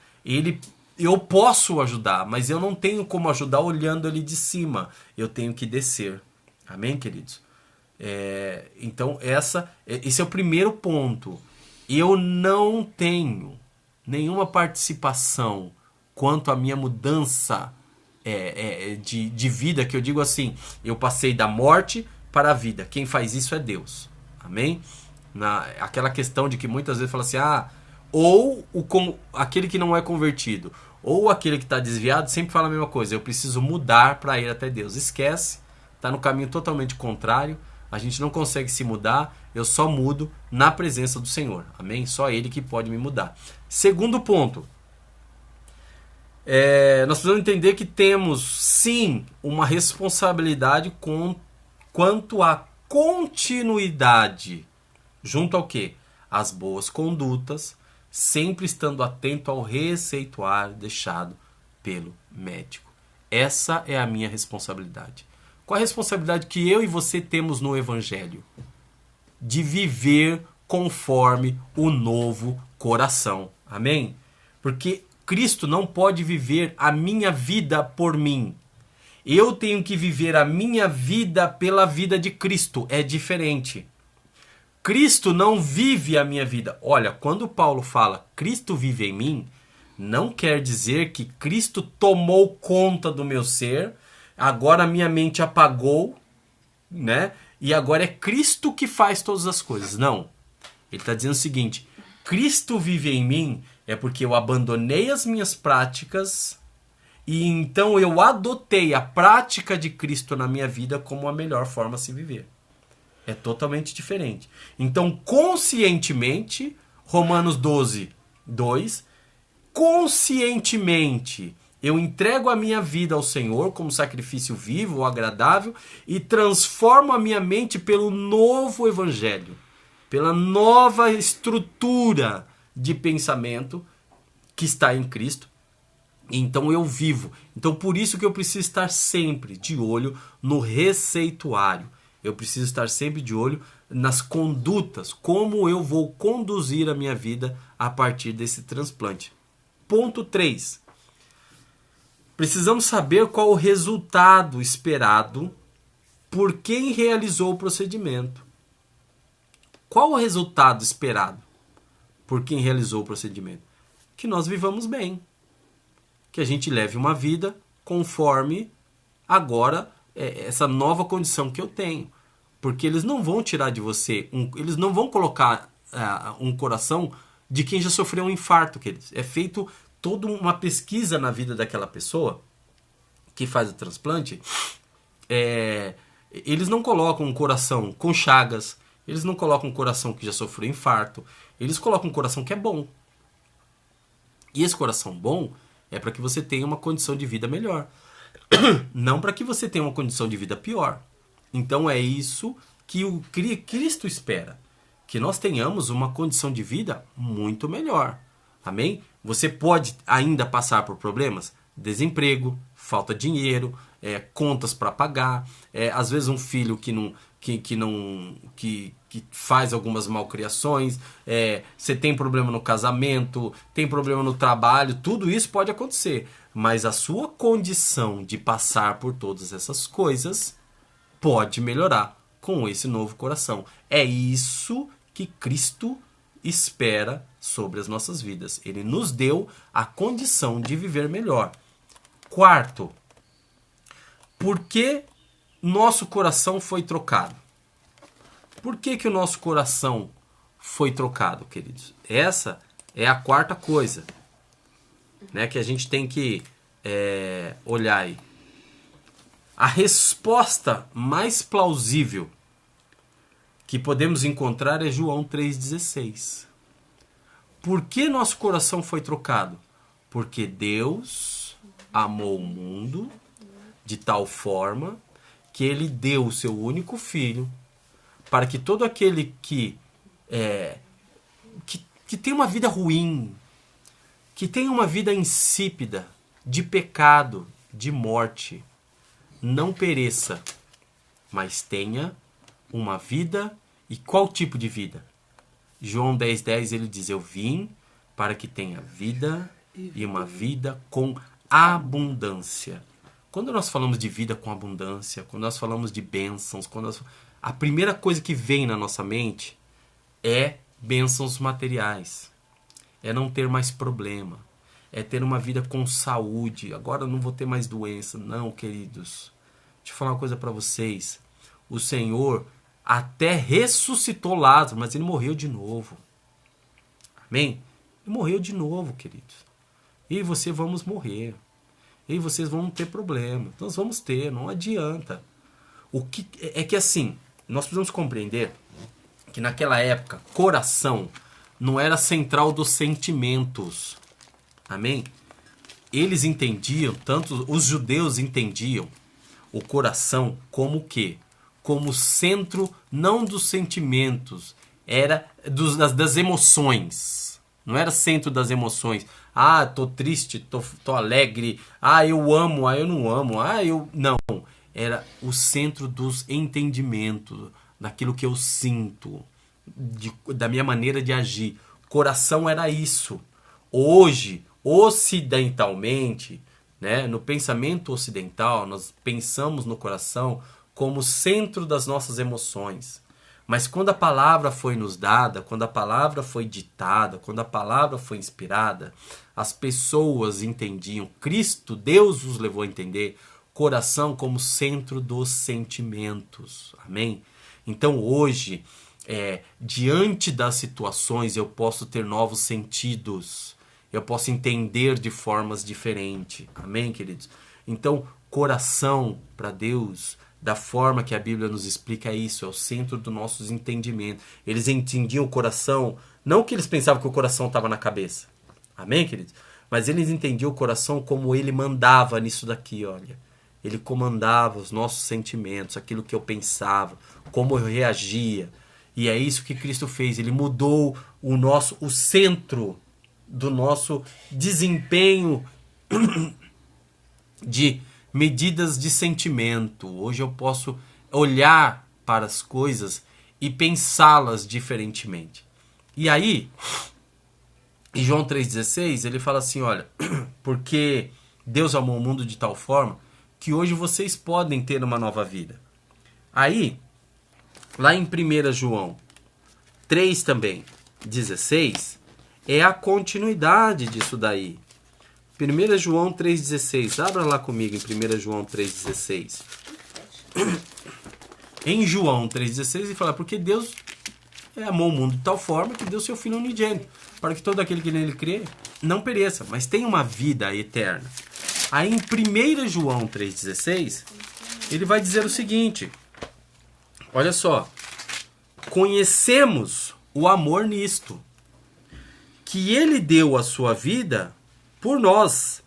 Eu posso ajudar, mas eu não tenho como ajudar olhando ele de cima. Eu tenho que descer. Amém, queridos? Então esse é o primeiro ponto. Eu não tenho nenhuma participação quanto à minha mudança de vida, que eu digo assim, eu passei da morte para a vida. Quem faz isso é Deus. Amém? Aquela questão de que muitas vezes fala assim, ou aquele que não é convertido, ou aquele que está desviado, sempre fala a mesma coisa, eu preciso mudar para ir até Deus. Esquece, está no caminho totalmente contrário, a gente não consegue se mudar, eu só mudo na presença do Senhor. Amém? Só Ele que pode me mudar. Segundo ponto, nós precisamos entender que temos, sim, uma responsabilidade quanto à continuidade. Junto ao quê? As boas condutas, sempre estando atento ao receituário deixado pelo médico. Essa é a minha responsabilidade. Qual a responsabilidade que eu e você temos no Evangelho? De viver conforme o novo coração. Amém? Porque Cristo não pode viver a minha vida por mim. Eu tenho que viver a minha vida pela vida de Cristo. É diferente. Cristo não vive a minha vida. Olha, quando Paulo fala Cristo vive em mim, não quer dizer que Cristo tomou conta do meu ser, agora minha mente apagou, né? E agora é Cristo que faz todas as coisas. Não. Ele está dizendo o seguinte, Cristo vive em mim é porque eu abandonei as minhas práticas e então eu adotei a prática de Cristo na minha vida como a melhor forma de se viver. É totalmente diferente. Então, conscientemente, Romanos 12:2, conscientemente, eu entrego a minha vida ao Senhor como sacrifício vivo ou agradável e transformo a minha mente pelo novo evangelho, pela nova estrutura de pensamento que está em Cristo. Então eu vivo. Então por isso que eu preciso estar sempre de olho no receituário. Eu preciso estar sempre de olho nas condutas, como eu vou conduzir a minha vida a partir desse transplante. Ponto 3. Precisamos saber qual o resultado esperado por quem realizou o procedimento. Qual o resultado esperado por quem realizou o procedimento? Que nós vivamos bem. Que a gente leve uma vida conforme agora essa nova condição que eu tenho. Porque eles não vão tirar de você, eles não vão colocar um coração de quem já sofreu um infarto. É feito toda uma pesquisa na vida daquela pessoa que faz o transplante. Eles não colocam um coração com chagas, eles não colocam um coração que já sofreu infarto, eles colocam um coração que é bom. E esse coração bom é para que você tenha uma condição de vida melhor, não para que você tenha uma condição de vida pior. Então é isso que o Cristo espera, que nós tenhamos uma condição de vida muito melhor. Amém? Você pode ainda passar por problemas? desemprego, falta de dinheiro, contas para pagar, às vezes um filho que faz algumas malcriações, você tem problema no casamento, tem problema no trabalho, tudo isso pode acontecer. Mas a sua condição de passar por todas essas coisas pode melhorar com esse novo coração. É isso que Cristo espera sobre as nossas vidas. Ele nos deu a condição de viver melhor. Quarto, por que nosso coração foi trocado? Por que o nosso coração foi trocado, queridos? Essa é a quarta coisa, né, que a gente tem que olhar aí. A resposta mais plausível que podemos encontrar é João 3,16. Por que nosso coração foi trocado? Porque Deus amou o mundo de tal forma que Ele deu o seu único Filho para que todo aquele que tem uma vida ruim, que tem uma vida insípida, de pecado, de morte, não pereça, mas tenha uma vida. E qual tipo de vida? João 10,10 ele diz: eu vim para que tenha vida e uma vida com abundância. Quando nós falamos de vida com abundância, quando nós falamos de bênçãos, a primeira coisa que vem na nossa mente é bênçãos materiais. É não ter mais problema. É ter uma vida com saúde. Agora eu não vou ter mais doença. Não, queridos. Deixa eu falar uma coisa para vocês. O Senhor até ressuscitou Lázaro, mas ele morreu de novo. Amém? Ele morreu de novo, queridos. Eu e você vamos morrer. Eu e vocês vão ter problema. Nós vamos ter, não adianta. O que é que assim, nós precisamos compreender que naquela época, coração não era central dos sentimentos. Amém? Eles entendiam, tanto os judeus entendiam o coração como o quê? Como centro não dos sentimentos, era das emoções. Não era centro das emoções. Ah, tô triste, tô alegre. Ah, eu amo, ah, eu não amo. Ah, eu... Não. Era o centro dos entendimentos, daquilo que eu sinto, da minha maneira de agir. Coração era isso. Hoje, ocidentalmente, né, no pensamento ocidental, nós pensamos no coração como centro das nossas emoções. Mas quando a palavra foi nos dada, quando a palavra foi ditada, quando a palavra foi inspirada, as pessoas entendiam, Cristo, Deus os levou a entender, coração como centro dos sentimentos. Amém? Então hoje, diante das situações, eu posso ter novos sentidos. Eu posso entender de formas diferentes. Amém, queridos? Então, coração para Deus, da forma que a Bíblia nos explica, é isso, é o centro dos nossos entendimentos. Eles entendiam o coração, não que eles pensavam que o coração estava na cabeça. Amém, queridos? Mas eles entendiam o coração como ele mandava nisso daqui, olha. Ele comandava os nossos sentimentos, aquilo que eu pensava, como eu reagia. E é isso que Cristo fez. Ele mudou o centro do nosso desempenho de medidas de sentimento. Hoje eu posso olhar para as coisas e pensá-las diferentemente. E aí, em João 3,16, ele fala assim, olha, porque Deus amou o mundo de tal forma que hoje vocês podem ter uma nova vida. Aí, lá em 1 João 3 também, 16, é a continuidade disso daí. 1 João 3,16. Abra lá comigo em 1 João 3,16. Em João 3,16 ele fala, porque Deus amou o mundo de tal forma que deu seu Filho unigênito, para que todo aquele que nele crê não pereça, mas tenha uma vida eterna. Aí em 1 João 3,16, ele vai dizer o seguinte, olha só, conhecemos o amor nisto, que ele deu a sua vida por nós.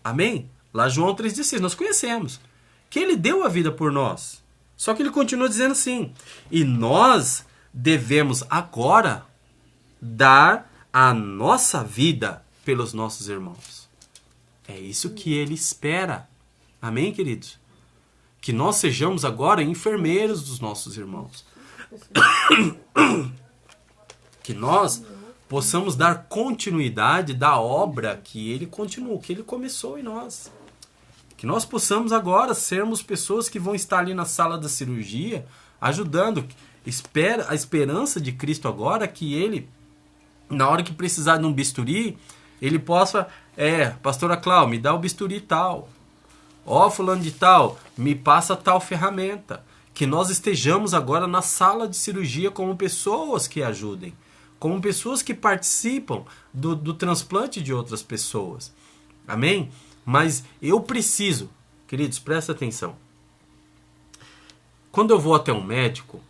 Amém? Lá João 3,16, nós conhecemos que ele deu a vida por nós. Só que ele continua dizendo assim, e nós devemos agora dar a nossa vida pelos nossos irmãos. É isso que Ele espera. Amém, queridos? Que nós sejamos agora enfermeiros dos nossos irmãos. Que nós possamos dar continuidade da obra que Ele continuou, que Ele começou em nós. Que nós possamos agora sermos pessoas que vão estar ali na sala da cirurgia, ajudando. A esperança de Cristo agora é que Ele, na hora que precisar de um bisturi, Ele possa, pastora Cláudia, me dá o bisturi tal. Fulano de tal, me passa tal ferramenta. Que nós estejamos agora na sala de cirurgia como pessoas que ajudem. Como pessoas que participam do transplante de outras pessoas. Amém? Mas eu preciso, queridos, presta atenção. Quando eu vou até um médico,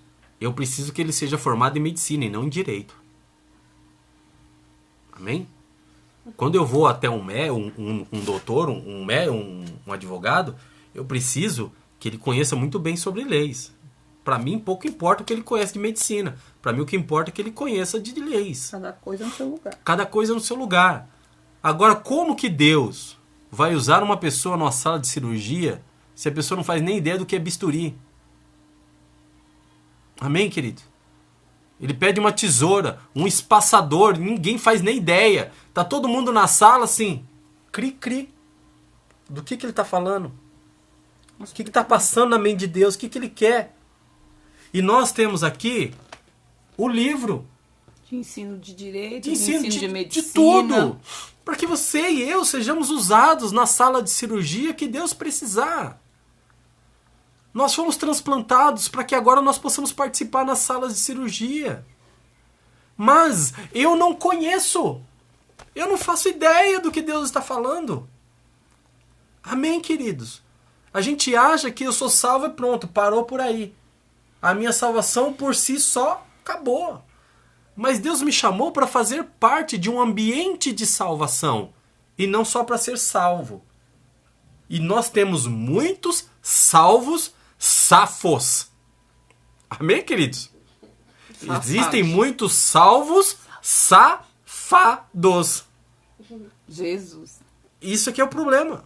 eu preciso que ele seja formado em medicina e não em direito. Amém? Quando eu vou até um doutor, um advogado, eu preciso que ele conheça muito bem sobre leis. Para mim, pouco importa o que ele conhece de medicina. Para mim, o que importa é que ele conheça de leis. Cada coisa no seu lugar. Cada coisa no seu lugar. Agora, como que Deus vai usar uma pessoa numa sala de cirurgia se a pessoa não faz nem ideia do que é bisturi? Amém, querido? Ele pede uma tesoura, um espaçador, ninguém faz nem ideia. Tá todo mundo na sala assim, cri. Do que ele está falando? O que está passando na mente de Deus? O que ele quer? E nós temos aqui o livro. De ensino de direito, de ensino de medicina. De tudo. Para que você e eu sejamos usados na sala de cirurgia que Deus precisar. Nós fomos transplantados para que agora nós possamos participar nas salas de cirurgia. Mas eu não conheço. Eu não faço ideia do que Deus está falando. Amém, queridos? A gente acha que eu sou salvo e pronto, parou por aí. A minha salvação por si só acabou. Mas Deus me chamou para fazer parte de um ambiente de salvação. E não só para ser salvo. E nós temos muitos salvos safos. Amém, queridos? Existem muitos salvos safados. Jesus. Isso aqui é o problema.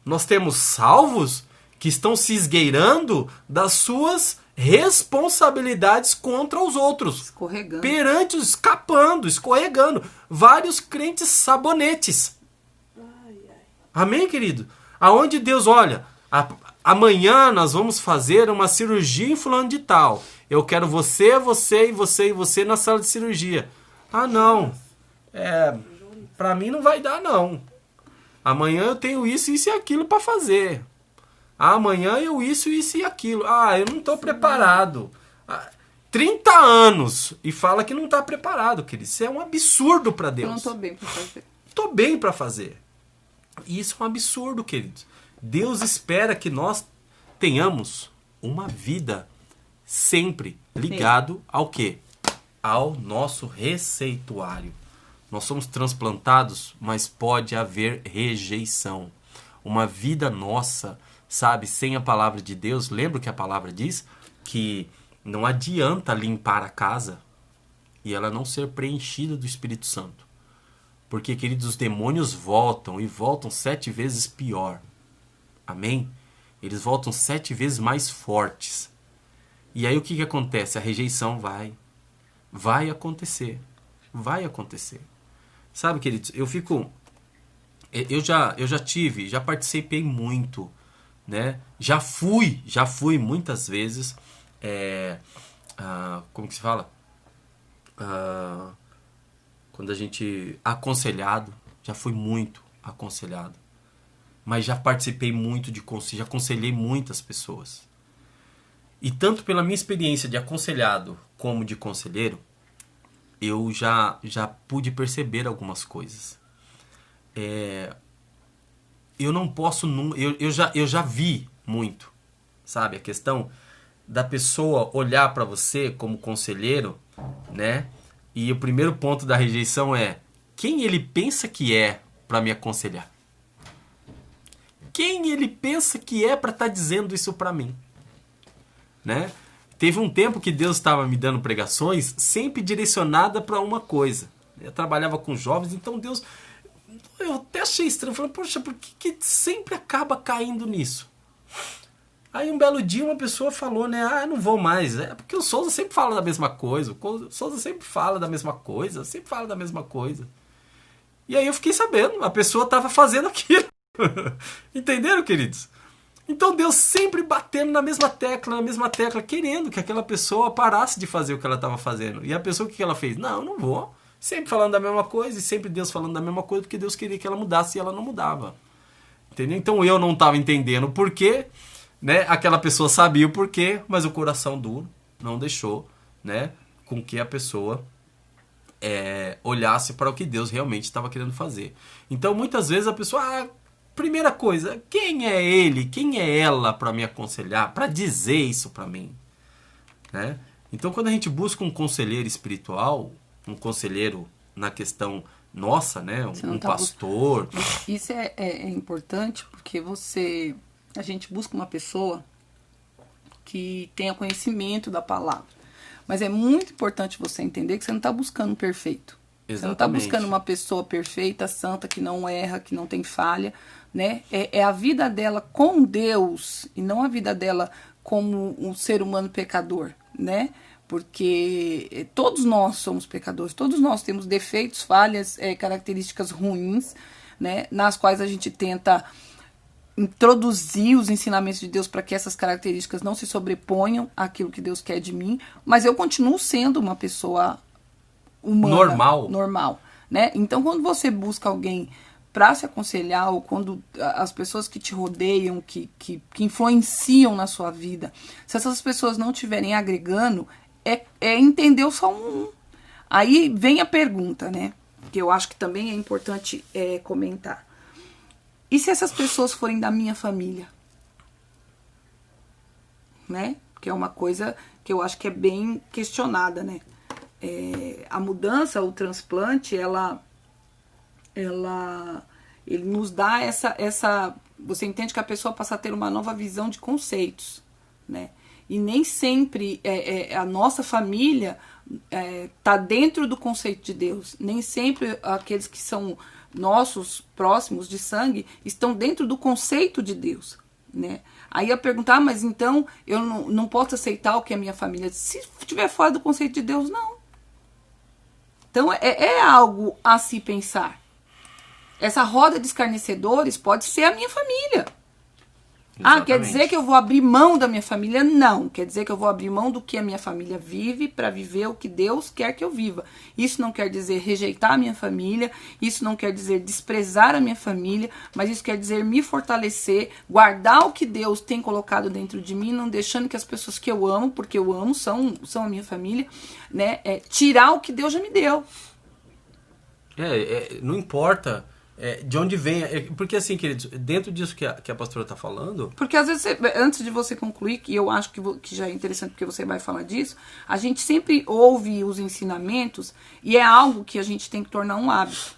Nós temos salvos que estão se esgueirando das suas responsabilidades contra os outros. Escorregando. Perante, escapando, escorregando. Vários crentes sabonetes. Amém, querido? Aonde Deus, olha, amanhã nós vamos fazer uma cirurgia em fulano de tal. Eu quero você, você e você e você na sala de cirurgia. Ah, não. Pra mim não vai dar, não. Amanhã eu tenho isso e aquilo para fazer. Amanhã eu isso e aquilo. Eu não estou preparado. 30 anos e fala que não está preparado, querido. Isso é um absurdo para Deus. Eu não estou bem para fazer. Estou bem para fazer. E isso é um absurdo, queridos. Deus espera que nós tenhamos uma vida sempre ligado ao quê? Ao nosso receituário. Nós somos transplantados, mas pode haver rejeição. Uma vida nossa, sabe, sem a palavra de Deus. Lembra que a palavra diz que não adianta limpar a casa e ela não ser preenchida do Espírito Santo. Porque, queridos, os demônios voltam e voltam 7 vezes pior. Amém? Eles voltam 7 vezes mais fortes. E aí o que acontece? A rejeição vai acontecer. Vai acontecer. Sabe, queridos, eu já participei muito, né? Já fui muitas vezes, como que se fala? Quando a gente aconselhado, já fui muito aconselhado. Mas já participei muito já aconselhei muitas pessoas. E tanto pela minha experiência de aconselhado como de conselheiro, eu já pude perceber algumas coisas. Eu não posso... Eu já vi muito, sabe? A questão da pessoa olhar para você como conselheiro, né? E o primeiro ponto da rejeição é: quem ele pensa que é para me aconselhar? Quem ele pensa que é para estar dizendo isso para mim? Né? Teve um tempo que Deus estava me dando pregações sempre direcionada para uma coisa. Eu trabalhava com jovens, então Deus Eu até achei estranho, falei, poxa, por que sempre acaba caindo nisso? Aí um belo dia uma pessoa falou, né, não vou mais. É porque o Souza sempre fala da mesma coisa, o Souza sempre fala da mesma coisa, sempre fala da mesma coisa. E aí eu fiquei sabendo, a pessoa estava fazendo aquilo. Entenderam, queridos? Então Deus sempre batendo na mesma tecla, querendo que aquela pessoa parasse de fazer o que ela estava fazendo. E a pessoa, o que ela fez? Não vou. Sempre falando da mesma coisa, e sempre Deus falando da mesma coisa, porque Deus queria que ela mudasse e ela não mudava. Entendeu? Então eu não estava entendendo o porquê, né? Aquela pessoa sabia o porquê, mas o coração duro não deixou, né, com que a pessoa olhasse para o que Deus realmente estava querendo fazer. Então muitas vezes a pessoa... primeira coisa, quem é ele, quem é ela para me aconselhar, para dizer isso para mim? Né? Então quando a gente busca um conselheiro espiritual, um conselheiro na questão nossa, né? Um pastor... Isso é importante porque a gente busca uma pessoa que tenha conhecimento da palavra. Mas é muito importante você entender que você não está buscando um perfeito. Exatamente. Você não está buscando uma pessoa perfeita, santa, que não erra, que não tem falha, né? É a vida dela com Deus e não a vida dela como um ser humano pecador, né? Porque todos nós somos pecadores, todos nós temos defeitos, falhas, características ruins, né? Nas quais a gente tenta introduzir os ensinamentos de Deus para que essas características não se sobreponham àquilo que Deus quer de mim, mas eu continuo sendo uma pessoa humana, normal, né? Então, quando você busca alguém para se aconselhar, ou quando as pessoas que te rodeiam, que influenciam na sua vida, se essas pessoas não estiverem agregando, é entender o Salmo 1. Aí vem a pergunta, né? Que eu acho que também é importante comentar. E se essas pessoas forem da minha família? Né? Que é uma coisa que eu acho que é bem questionada, né? A mudança, o transplante, ele nos dá essa... Você entende que a pessoa passa a ter uma nova visão de conceitos, né? E nem sempre a nossa família está dentro do conceito de Deus. Nem sempre aqueles que são nossos próximos de sangue estão dentro do conceito de Deus, né? Aí eu perguntar, mas então eu não posso aceitar o que a minha família... Se estiver fora do conceito de Deus, não. Então é algo a se pensar. Essa roda de escarnecedores pode ser a minha família. Exatamente. Quer dizer que eu vou abrir mão da minha família? Não. Quer dizer que eu vou abrir mão do que a minha família vive para viver o que Deus quer que eu viva. Isso não quer dizer rejeitar a minha família, isso não quer dizer desprezar a minha família, mas isso quer dizer me fortalecer, guardar o que Deus tem colocado dentro de mim, não deixando que as pessoas que eu amo, porque eu amo, são a minha família, né? Tirar o que Deus já me deu. Não importa... de onde vem... Porque assim, queridos, dentro disso que a pastora está falando... Porque às vezes, antes de você concluir, que eu acho que já é interessante porque você vai falar disso, a gente sempre ouve os ensinamentos e é algo que a gente tem que tornar um hábito.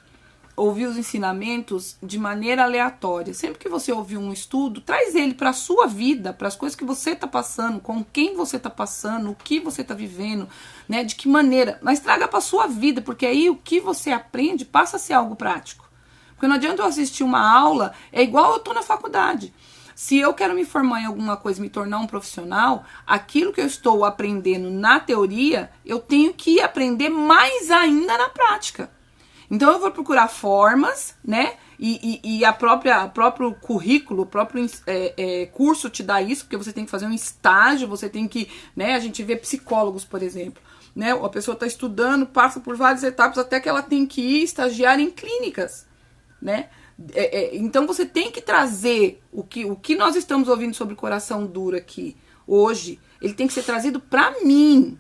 Ouvir os ensinamentos de maneira aleatória. Sempre que você ouvir um estudo, traz ele para a sua vida, para as coisas que você está passando, com quem você está passando, o que você está vivendo, né? De que maneira. Mas traga para a sua vida, porque aí o que você aprende passa a ser algo prático. Porque não adianta eu assistir uma aula, é igual eu estou na faculdade. Se eu quero me formar em alguma coisa, me tornar um profissional, aquilo que eu estou aprendendo na teoria, eu tenho que aprender mais ainda na prática. Então eu vou procurar formas, né? E o próprio currículo, o próprio curso te dá isso, porque você tem que fazer um estágio, você tem que, né? A gente vê psicólogos, por exemplo, né? A pessoa está estudando, passa por várias etapas até que ela tem que ir estagiar em clínicas. Né? Então você tem que trazer o que nós estamos ouvindo sobre coração duro aqui hoje, ele tem que ser trazido para mim,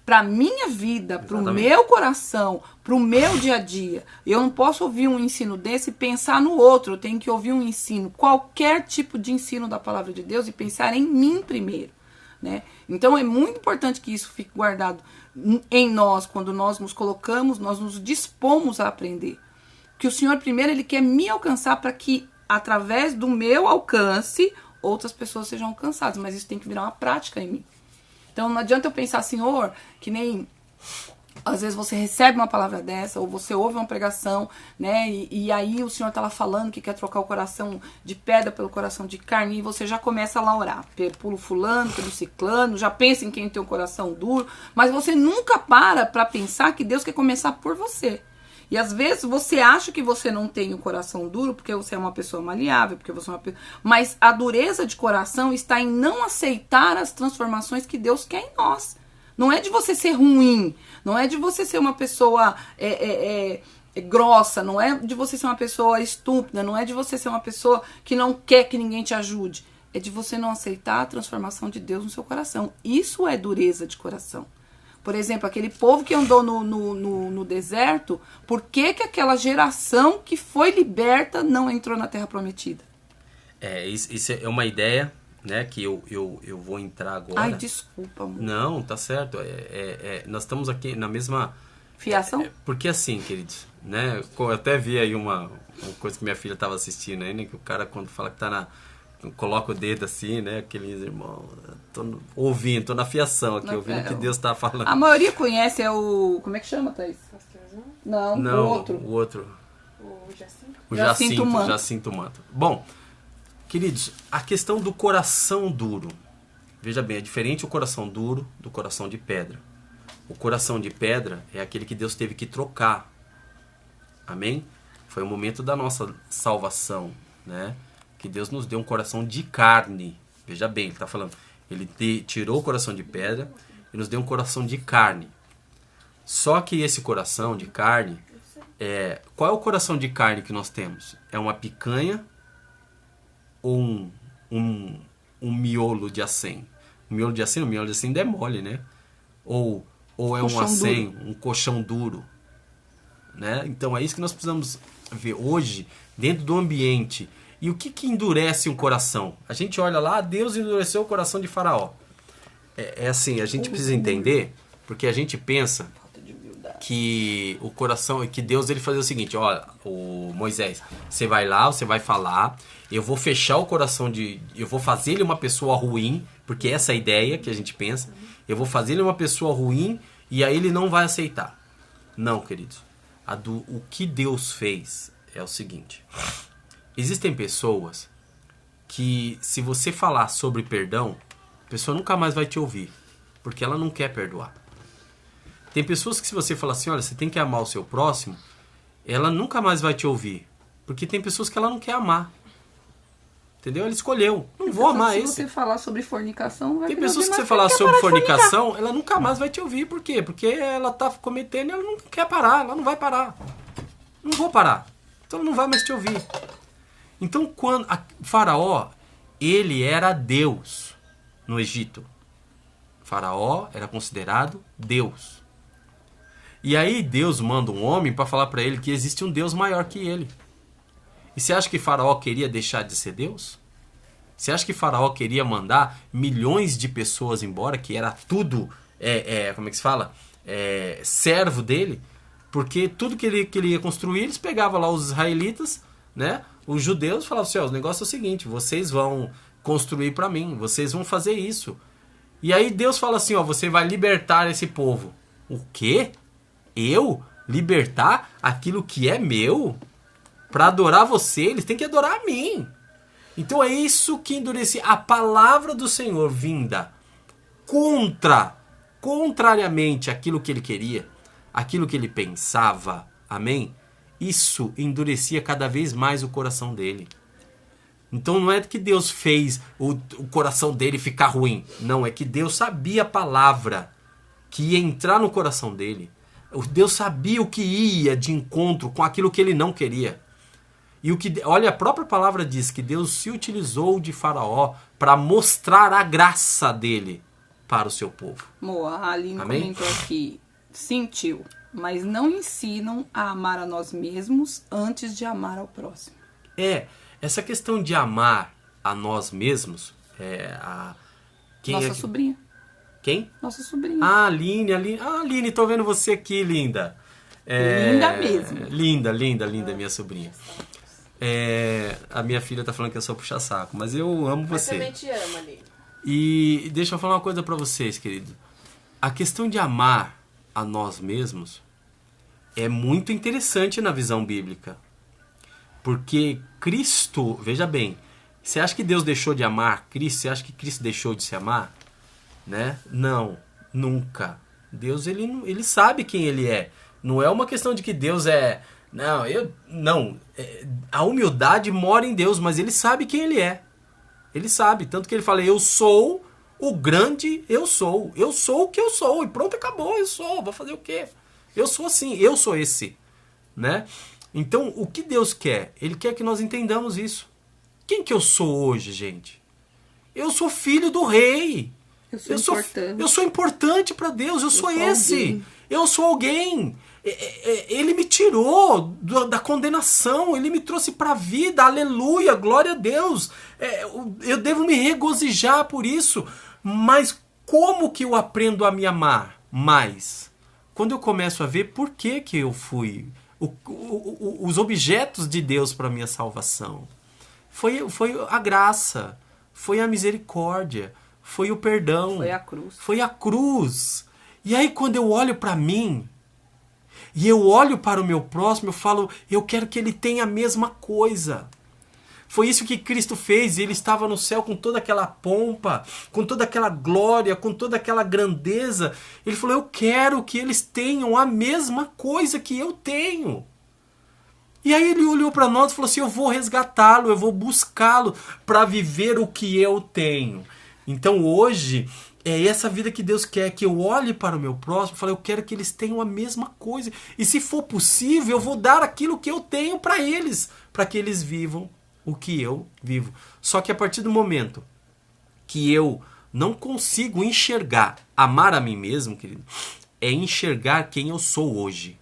para minha vida, para o meu coração, para o meu dia a dia. Eu não posso ouvir um ensino desse e pensar no outro. Eu tenho que ouvir um ensino, qualquer tipo de ensino da palavra de Deus, e pensar em mim primeiro, né? Então é muito importante que isso fique guardado em nós. Quando nós nos colocamos, nós nos dispomos a aprender. Que o Senhor, primeiro, Ele quer me alcançar para que, através do meu alcance, outras pessoas sejam alcançadas. Mas isso tem que virar uma prática em mim. Então, não adianta eu pensar, Senhor, que nem Às vezes você recebe uma palavra dessa, ou você ouve uma pregação, né? E aí o Senhor tá lá falando que quer trocar o coração de pedra pelo coração de carne, e você já começa lá a orar. Pelo fulano, pelo ciclano, já pensa em quem tem um coração duro, mas você nunca para pensar que Deus quer começar por você. E às vezes você acha que você não tem o coração duro porque você é uma pessoa maleável, porque você é uma pessoa... Mas a dureza de coração está em não aceitar as transformações que Deus quer em nós. Não é de você ser ruim, não é de você ser uma pessoa grossa, não é de você ser uma pessoa estúpida, não é de você ser uma pessoa que não quer que ninguém te ajude. É de você não aceitar a transformação de Deus no seu coração. Isso é dureza de coração. Por exemplo, aquele povo que andou no deserto, por que aquela geração que foi liberta não entrou na Terra Prometida? Isso é uma ideia, né, que eu vou entrar agora. Ai, desculpa, amor. Não, tá certo. Nós estamos aqui na mesma... Fiação? Porque assim, queridos, né, eu até vi aí uma coisa que minha filha estava assistindo aí, né, que o cara quando fala que tá na... Coloca o dedo assim, né? Aqueles irmãos. Tô ouvindo, tô na fiação aqui, ouvindo o que Deus tá falando. A maioria conhece, é o. Como é que chama, Thaís? Não, o outro. O outro. O Jacinto? O Jacinto Manto. Bom, queridos, a questão do coração duro. Veja bem, é diferente o coração duro do coração de pedra. O coração de pedra é aquele que Deus teve que trocar. Amém? Foi o momento da nossa salvação, né? Que Deus nos deu um coração de carne. Veja bem, ele está falando, ele tirou o coração de pedra e nos deu um coração de carne. Só que esse coração de carne, qual é o coração de carne que nós temos? É uma picanha ou um miolo de acém? Um miolo de acém ainda é mole, né? Ou é um acém, um colchão duro, né? Então é isso que nós precisamos ver hoje dentro do ambiente. E o que endurece um coração? A gente olha lá, Deus endureceu o coração de Faraó. Assim, a gente precisa entender, porque a gente pensa que o coração, que Deus ele fazia o seguinte, olha, o Moisés, você vai lá, você vai falar, eu vou fechar o coração eu vou fazer ele uma pessoa ruim, porque essa é a ideia que a gente pensa, eu vou fazer ele uma pessoa ruim e aí ele não vai aceitar. Não, queridos. O que Deus fez é o seguinte... Existem pessoas que, se você falar sobre perdão, a pessoa nunca mais vai te ouvir, porque ela não quer perdoar. Tem pessoas que, se você falar assim, olha, você tem que amar o seu próximo, ela nunca mais vai te ouvir, porque tem pessoas que ela não quer amar. Entendeu? Ela escolheu. Não vou amar esse. Se você falar sobre fornicação, vai Tem pessoas que você falar sobre fornicação, ela nunca mais vai te ouvir. Por quê? Porque ela tá cometendo e ela não quer parar, ela não vai parar. Não vou parar. Então ela não vai mais te ouvir. Então, quando Faraó, ele era Deus no Egito. Faraó era considerado Deus. E aí Deus manda um homem para falar para ele que existe um Deus maior que ele. E você acha que Faraó queria deixar de ser Deus? Você acha que Faraó queria mandar milhões de pessoas embora, que era tudo, como é que se fala? Servo dele? Porque tudo que ele ia construir, eles pegavam lá os israelitas, né? Os judeus falavam assim, o negócio é o seguinte, vocês vão construir para mim, vocês vão fazer isso. E aí Deus fala assim, você vai libertar esse povo. O quê? Eu? Libertar aquilo que é meu? Para adorar você, eles têm que adorar a mim. Então é isso que endurecia a palavra do Senhor vinda contrariamente àquilo que ele queria, aquilo que ele pensava. Amém? Isso endurecia cada vez mais o coração dele. Então não é que Deus fez o coração dele ficar ruim. Não, é que Deus sabia a palavra que ia entrar no coração dele. Deus sabia o que ia de encontro com aquilo que ele não queria. E olha, a própria palavra diz que Deus se utilizou de Faraó para mostrar a graça dele para o seu povo. A Aline comentou aqui, sentiu, mas não ensinam a amar a nós mesmos antes de amar ao próximo. Essa questão de amar a nós mesmos, nossa sobrinha. Quem? Nossa sobrinha. Aline, tô vendo você aqui, linda. Linda mesmo. Linda, minha sobrinha. A minha filha tá falando que eu sou puxa-saco, mas eu amo você. Eu também te amo, Aline. E deixa eu falar uma coisa pra vocês, querido. A questão de amar a nós mesmos é muito interessante na visão bíblica. Porque Cristo, veja bem, você acha que Deus deixou de amar Cristo? Você acha que Cristo deixou de se amar? Né? Não, nunca. Deus, ele sabe quem ele é. Não é uma questão de que Deus é... Não. A humildade mora em Deus, mas ele sabe quem ele é. Ele sabe. Tanto que ele fala, eu sou o grande eu sou. Eu sou o que eu sou. E pronto, acabou. Eu sou. Vou fazer o quê? Eu sou assim. Eu sou esse. Né? Então, o que Deus quer? Ele quer que nós entendamos isso. Quem que eu sou hoje, gente? Eu sou filho do rei. Eu sou importante para Deus. Eu sou esse. Alguém. Eu sou alguém. Ele me tirou da condenação. Ele me trouxe para a vida. Aleluia. Glória a Deus. Eu devo me regozijar por isso. Mas como que eu aprendo a me amar mais? Quando eu começo a ver por que eu fui os objetos de Deus para minha salvação. Foi a graça. Foi a misericórdia. Foi o perdão. Foi a cruz. Foi a cruz. E aí quando eu olho para mim, e eu olho para o meu próximo, eu falo, eu quero que ele tenha a mesma coisa. Foi isso que Cristo fez, e ele estava no céu com toda aquela pompa, com toda aquela glória, com toda aquela grandeza. Ele falou, eu quero que eles tenham a mesma coisa que eu tenho. E aí ele olhou para nós e falou assim, eu vou resgatá-lo, eu vou buscá-lo para viver o que eu tenho. Então hoje, é essa vida que Deus quer, que eu olhe para o meu próximo e fale, eu quero que eles tenham a mesma coisa. E se for possível, eu vou dar aquilo que eu tenho para eles, para que eles vivam o que eu vivo. Só que a partir do momento que eu não consigo enxergar, amar a mim mesmo, querido, é enxergar quem eu sou hoje.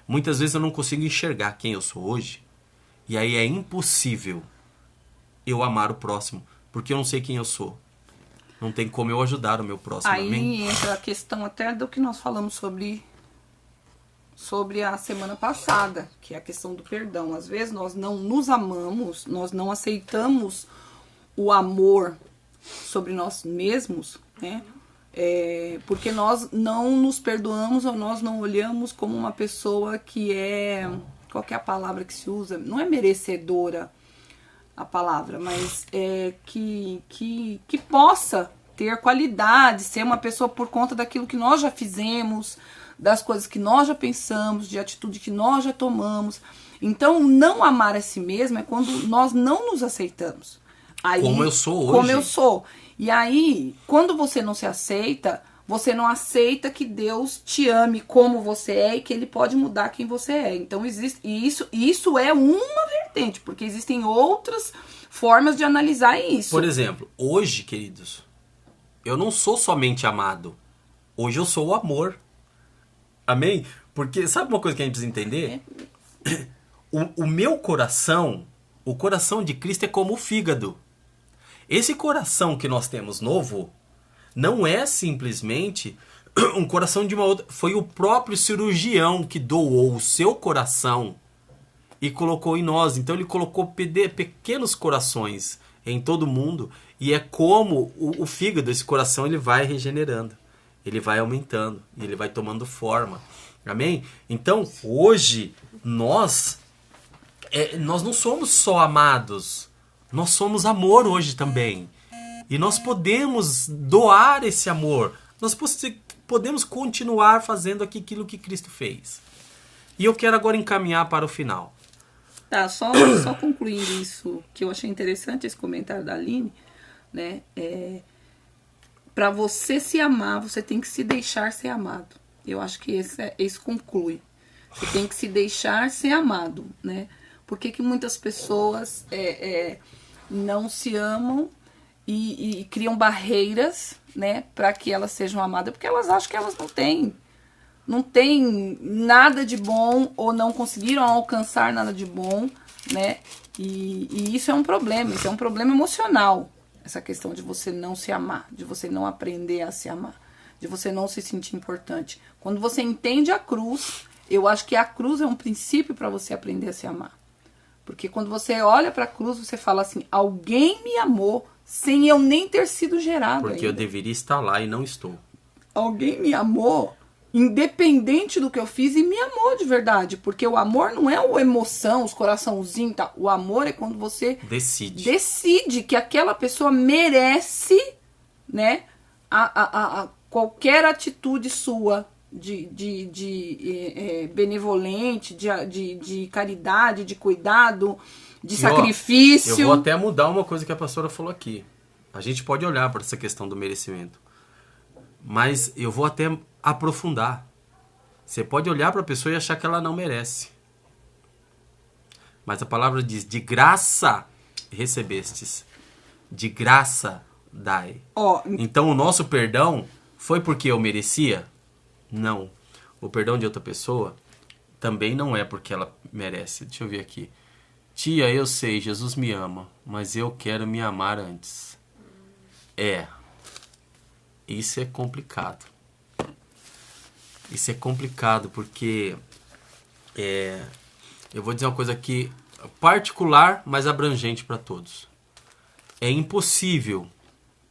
Muitas vezes eu não consigo enxergar quem eu sou hoje, e aí é impossível eu amar o próximo, porque eu não sei quem eu sou. Não tem como eu ajudar o meu próximo. Aí amém? Entra a questão até do que nós falamos sobre a semana passada, que é a questão do perdão. Às vezes nós não nos amamos, nós não aceitamos o amor sobre nós mesmos, né? Porque nós não nos perdoamos ou nós não olhamos como uma pessoa que é... Qual que é a palavra que se usa? Não é merecedora a palavra, mas que possa ter qualidade, ser uma pessoa por conta daquilo que nós já fizemos, das coisas que nós já pensamos, de atitude que nós já tomamos. Então, não amar a si mesmo é quando nós não nos aceitamos. Aí, como eu sou hoje. Como eu sou. E aí, quando você não se aceita, você não aceita que Deus te ame como você é e que Ele pode mudar quem você é. Então, existe isso é uma vertente, porque existem outras formas de analisar isso. Por exemplo, hoje, queridos, eu não sou somente amado. Hoje eu sou o amor. Amém? Porque sabe uma coisa que a gente precisa entender? O meu coração, o coração de Cristo é como o fígado. Esse coração que nós temos novo não é simplesmente um coração de uma outra. Foi o próprio cirurgião que doou o seu coração e colocou em nós. Então ele colocou pequenos corações em todo mundo. E é como o fígado, esse coração, ele vai regenerando. Ele vai aumentando e ele vai tomando forma. Amém? Então, hoje, nós não somos só amados. Nós somos amor hoje também. E nós podemos doar esse amor. Nós podemos continuar fazendo aquilo que Cristo fez. E eu quero agora encaminhar para o final. Tá, só concluindo isso, que eu achei interessante esse comentário da Aline, né? Para você se amar, você tem que se deixar ser amado. Eu acho que isso conclui. Você tem que se deixar ser amado, né? Por que muitas pessoas não se amam e criam barreiras, né, para que elas sejam amadas? Porque elas acham que elas não têm nada de bom ou não conseguiram alcançar nada de bom, né? E isso é um problema emocional. Essa questão de você não se amar, de você não aprender a se amar, de você não se sentir importante. Quando você entende a cruz, eu acho que a cruz é um princípio para você aprender a se amar. Porque quando você olha para a cruz, você fala assim, alguém me amou sem eu nem ter sido gerado Porque ainda. eu deveria estar lá e não estou. Alguém me amou independente do que eu fiz, e me amou de verdade. Porque o amor não é a emoção, os coraçãozinhos, tá? O amor é quando você decide que aquela pessoa merece, né, qualquer atitude sua de benevolente, de caridade, de cuidado, de sacrifício. Eu vou até mudar uma coisa que a pastora falou aqui. A gente pode olhar para essa questão do merecimento, mas eu vou até aprofundar. Você pode olhar para a pessoa e achar que ela não merece, mas a palavra diz: de graça recebestes, de graça dai. Então o nosso perdão foi porque eu merecia? Não. O perdão de outra pessoa também não é porque ela merece. Deixa eu ver aqui. Tia, eu sei, Jesus me ama, mas eu quero me amar antes. Isso é complicado. Isso é complicado porque eu vou dizer uma coisa aqui particular, mas abrangente para todos. É impossível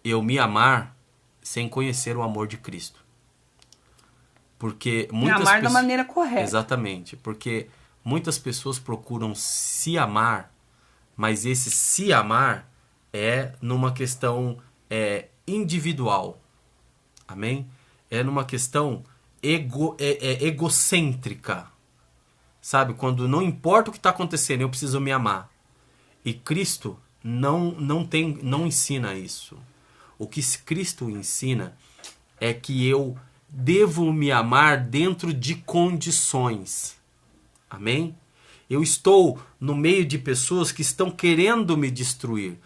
eu me amar sem conhecer o amor de Cristo. Porque muitas amar da maneira correta. Exatamente. Porque muitas pessoas procuram se amar, mas esse se amar é numa questão individual. Amém? É numa questão egocêntrica. Sabe? Quando não importa o que está acontecendo, eu preciso me amar. E Cristo não ensina isso. O que Cristo ensina é que eu devo me amar dentro de condições. Amém? Eu estou no meio de pessoas que estão querendo me destruir,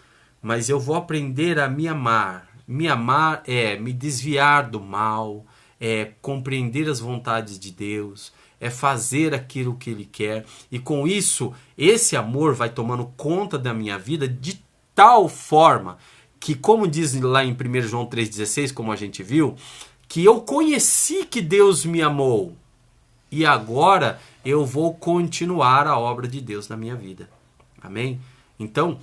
mas eu vou aprender a me amar. Me amar é me desviar do mal, é compreender as vontades de Deus, é fazer aquilo que Ele quer. E com isso, esse amor vai tomando conta da minha vida de tal forma que, como diz lá em 1 João 3,16, como a gente viu, que eu conheci que Deus me amou. E agora eu vou continuar a obra de Deus na minha vida. Amém? Então,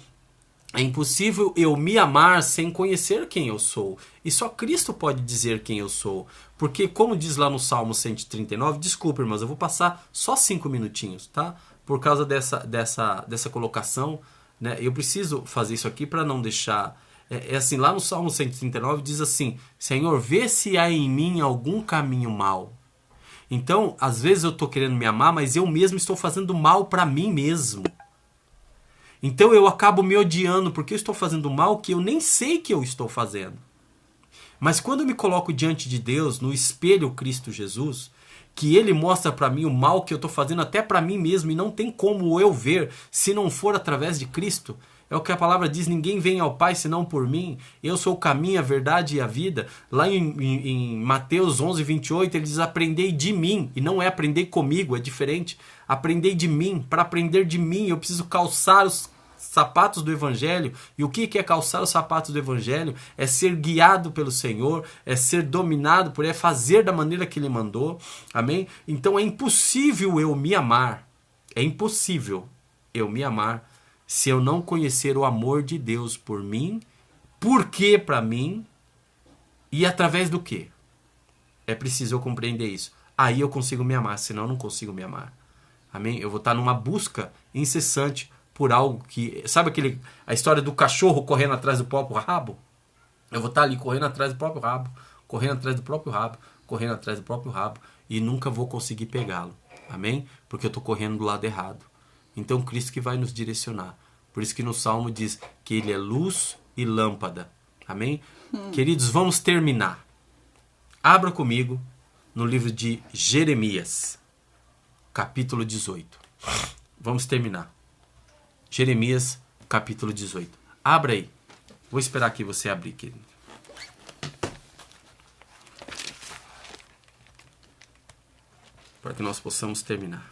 é impossível eu me amar sem conhecer quem eu sou. E só Cristo pode dizer quem eu sou. Porque, como diz lá no Salmo 139, desculpa, irmãos, eu vou passar só 5 minutinhos, tá? Por causa dessa colocação, né? Eu preciso fazer isso aqui para não deixar... assim, lá no Salmo 139 diz assim: Senhor, vê se há em mim algum caminho mau. Então, às vezes eu estou querendo me amar, mas eu mesmo estou fazendo mal para mim mesmo. Então eu acabo me odiando porque eu estou fazendo mal que eu nem sei que eu estou fazendo. Mas quando eu me coloco diante de Deus, no espelho Cristo Jesus, que Ele mostra para mim o mal que eu estou fazendo até para mim mesmo, e não tem como eu ver se não for através de Cristo. É o que a palavra diz: ninguém vem ao Pai senão por mim. Eu sou o caminho, a verdade e a vida. Lá em Mateus 11:28 ele diz: aprendei de mim. E não é aprender comigo, é diferente. Aprendei de mim. Para aprender de mim eu preciso calçar os sapatos do Evangelho. E o que é calçar os sapatos do Evangelho? É ser guiado pelo Senhor, é ser dominado por Ele, é fazer da maneira que Ele mandou. Amém? Então é impossível eu me amar. É impossível eu me amar se eu não conhecer o amor de Deus por mim, por que para mim e através do que. É preciso eu compreender isso. Aí eu consigo me amar, senão eu não consigo me amar. Amém? Eu vou estar numa busca incessante por algo que... Sabe a história do cachorro correndo atrás do próprio rabo? Eu vou estar ali correndo atrás do próprio rabo, correndo atrás do próprio rabo, correndo atrás do próprio rabo, e nunca vou conseguir pegá-lo. Amém? Porque eu estou correndo do lado errado. Então Cristo que vai nos direcionar. Por isso que no Salmo diz que Ele é luz e lâmpada. Amém? Queridos, vamos terminar. Abra comigo no livro de Jeremias, capítulo 18. Vamos terminar. Jeremias, capítulo 18. Abra aí. Vou esperar aqui você abrir, querido. Para que nós possamos terminar.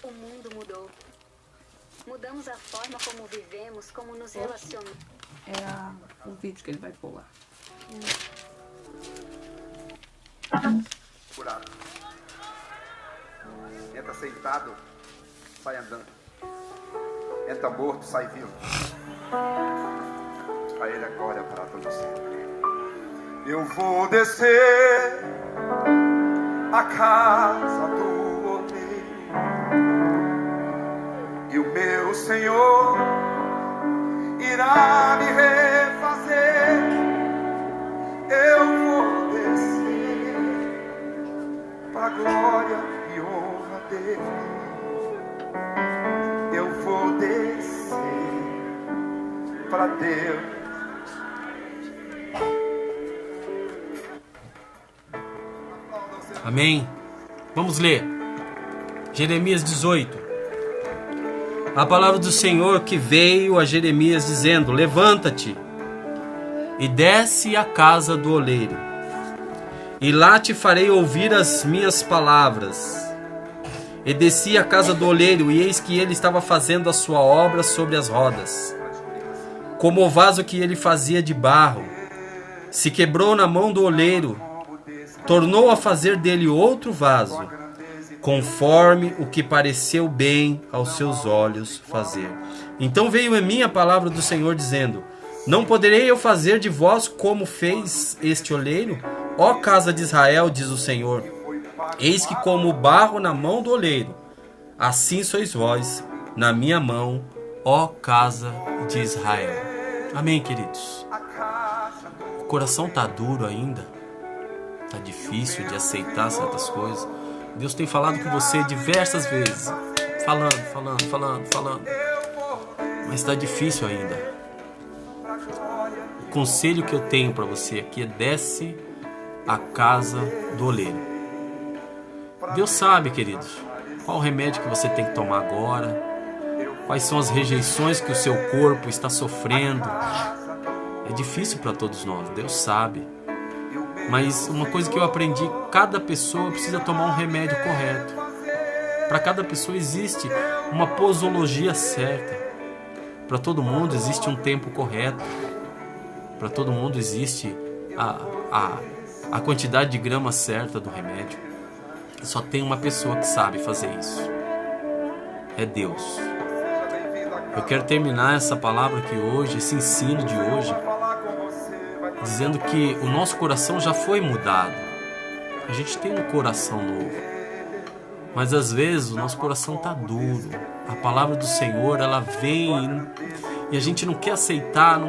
O mundo mudou. Mudamos a forma como vivemos, como nos relacionamos. É o vídeo que ele vai pôr lá. Curado. Entra sentado, sai andando. Entra morto, sai vivo. A Ele a glória para todos sempre. Eu vou descer a casa do oleiro, e o meu Senhor irá me refazer. Eu vou descer para a glória e honra dele. Eu vou descer para Deus. Amém. Vamos ler Jeremias 18. A palavra do Senhor que veio a Jeremias dizendo: levanta-te e desce à casa do oleiro, e lá te farei ouvir as minhas palavras. E desci à casa do oleiro, e eis que ele estava fazendo a sua obra sobre as rodas, como o vaso que ele fazia de barro. Se quebrou na mão do oleiro, tornou a fazer dele outro vaso, conforme o que pareceu bem aos seus olhos fazer. Então veio a mim a palavra do Senhor, dizendo: não poderei eu fazer de vós como fez este oleiro? Ó casa de Israel, diz o Senhor, eis que como o barro na mão do oleiro, assim sois vós na minha mão, ó casa de Israel. Amém, queridos? O coração está duro ainda, está difícil de aceitar certas coisas. Deus tem falado com você diversas vezes, falando, mas está difícil ainda. O conselho que eu tenho para você aqui é: desce à casa do oleiro. Deus sabe, queridos, qual o remédio que você tem que tomar agora, quais são as rejeições que o seu corpo está sofrendo. É difícil para todos nós, Deus sabe. Mas uma coisa que eu aprendi: cada pessoa precisa tomar um remédio correto. Para cada pessoa existe uma posologia certa. Para todo mundo existe um tempo correto. Para todo mundo existe a quantidade de gramas certa do remédio. Só tem uma pessoa que sabe fazer isso. É Deus. Eu quero terminar essa palavra aqui hoje, esse ensino de hoje, dizendo que o nosso coração já foi mudado. A gente tem um coração novo. Mas às vezes o nosso coração está duro. A palavra do Senhor, ela vem e a gente não quer aceitar.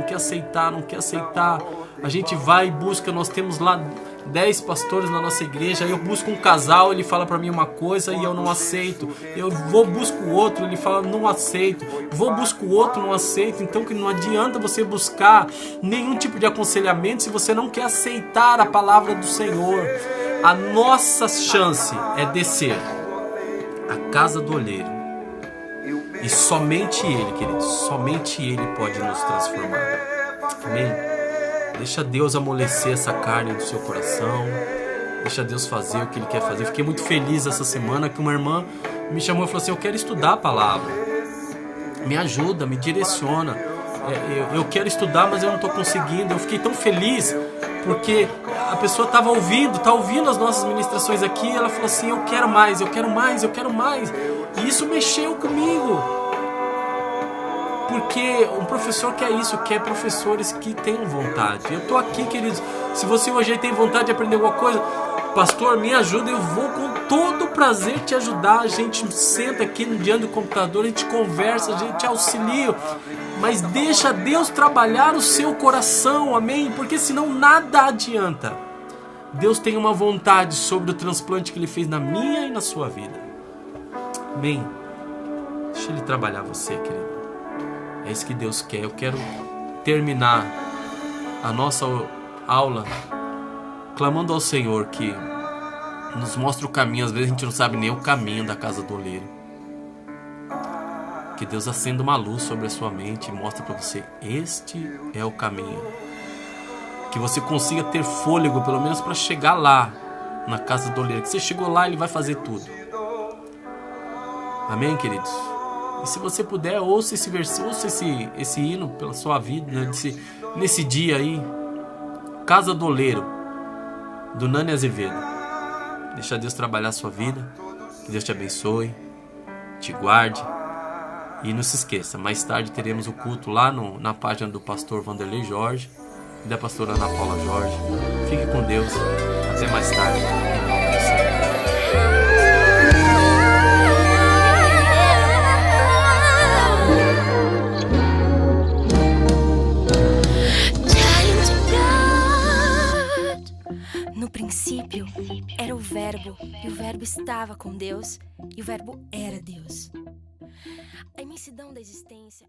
A gente vai e busca. Nós temos lá 10 pastores na nossa igreja. Aí eu busco um casal, ele fala para mim uma coisa e eu não aceito. Eu vou busco o outro, ele fala: não aceito. Busco o outro, não aceito. Então que não adianta você buscar nenhum tipo de aconselhamento se você não quer aceitar a palavra do Senhor. A nossa chance é descer à casa do oleiro, e somente Ele, queridos, somente Ele pode nos transformar. Amém? Deixa Deus amolecer essa carne do seu coração. Deixa Deus fazer o que Ele quer fazer. Fiquei muito feliz essa semana que uma irmã me chamou e falou assim: eu quero estudar a palavra, me ajuda, me direciona. Eu quero estudar, mas eu não estou conseguindo. Eu fiquei tão feliz porque a pessoa está ouvindo as nossas ministrações aqui. Ela falou assim: eu quero mais. E isso mexeu comigo. Porque um professor quer isso, quer professores que tenham vontade. Eu estou aqui, queridos. Se você hoje tem vontade de aprender alguma coisa, pastor, me ajuda, eu vou com todo prazer te ajudar. A gente senta aqui diante do computador, a gente conversa, a gente te auxilia. Mas deixa Deus trabalhar o seu coração, amém? Porque senão nada adianta. Deus tem uma vontade sobre o transplante que Ele fez na minha e na sua vida. Amém? Deixa Ele trabalhar você, querido. É isso que Deus quer. Eu quero terminar a nossa aula clamando ao Senhor que nos mostre o caminho. Às vezes a gente não sabe nem o caminho da casa do oleiro. Que Deus acenda uma luz sobre a sua mente e mostre para você: este é o caminho. Que você consiga ter fôlego, pelo menos para chegar lá na casa do oleiro. Que você chegou lá, Ele vai fazer tudo. Amém, queridos? E se você puder, ouça esse versículo, ouça esse hino pela sua vida, né? Nesse dia aí. Casa do Oleiro, do Nani Azevedo. Deixa Deus trabalhar a sua vida. Que Deus te abençoe, te guarde E não se esqueça, mais tarde teremos o culto lá na página do pastor Vanderlei Jorge e da pastora Ana Paula Jorge. Fique com Deus. Até mais tarde. Em nome do Senhor. No princípio era o Verbo, e o Verbo estava com Deus, e o Verbo era Deus. A imensidão da existência...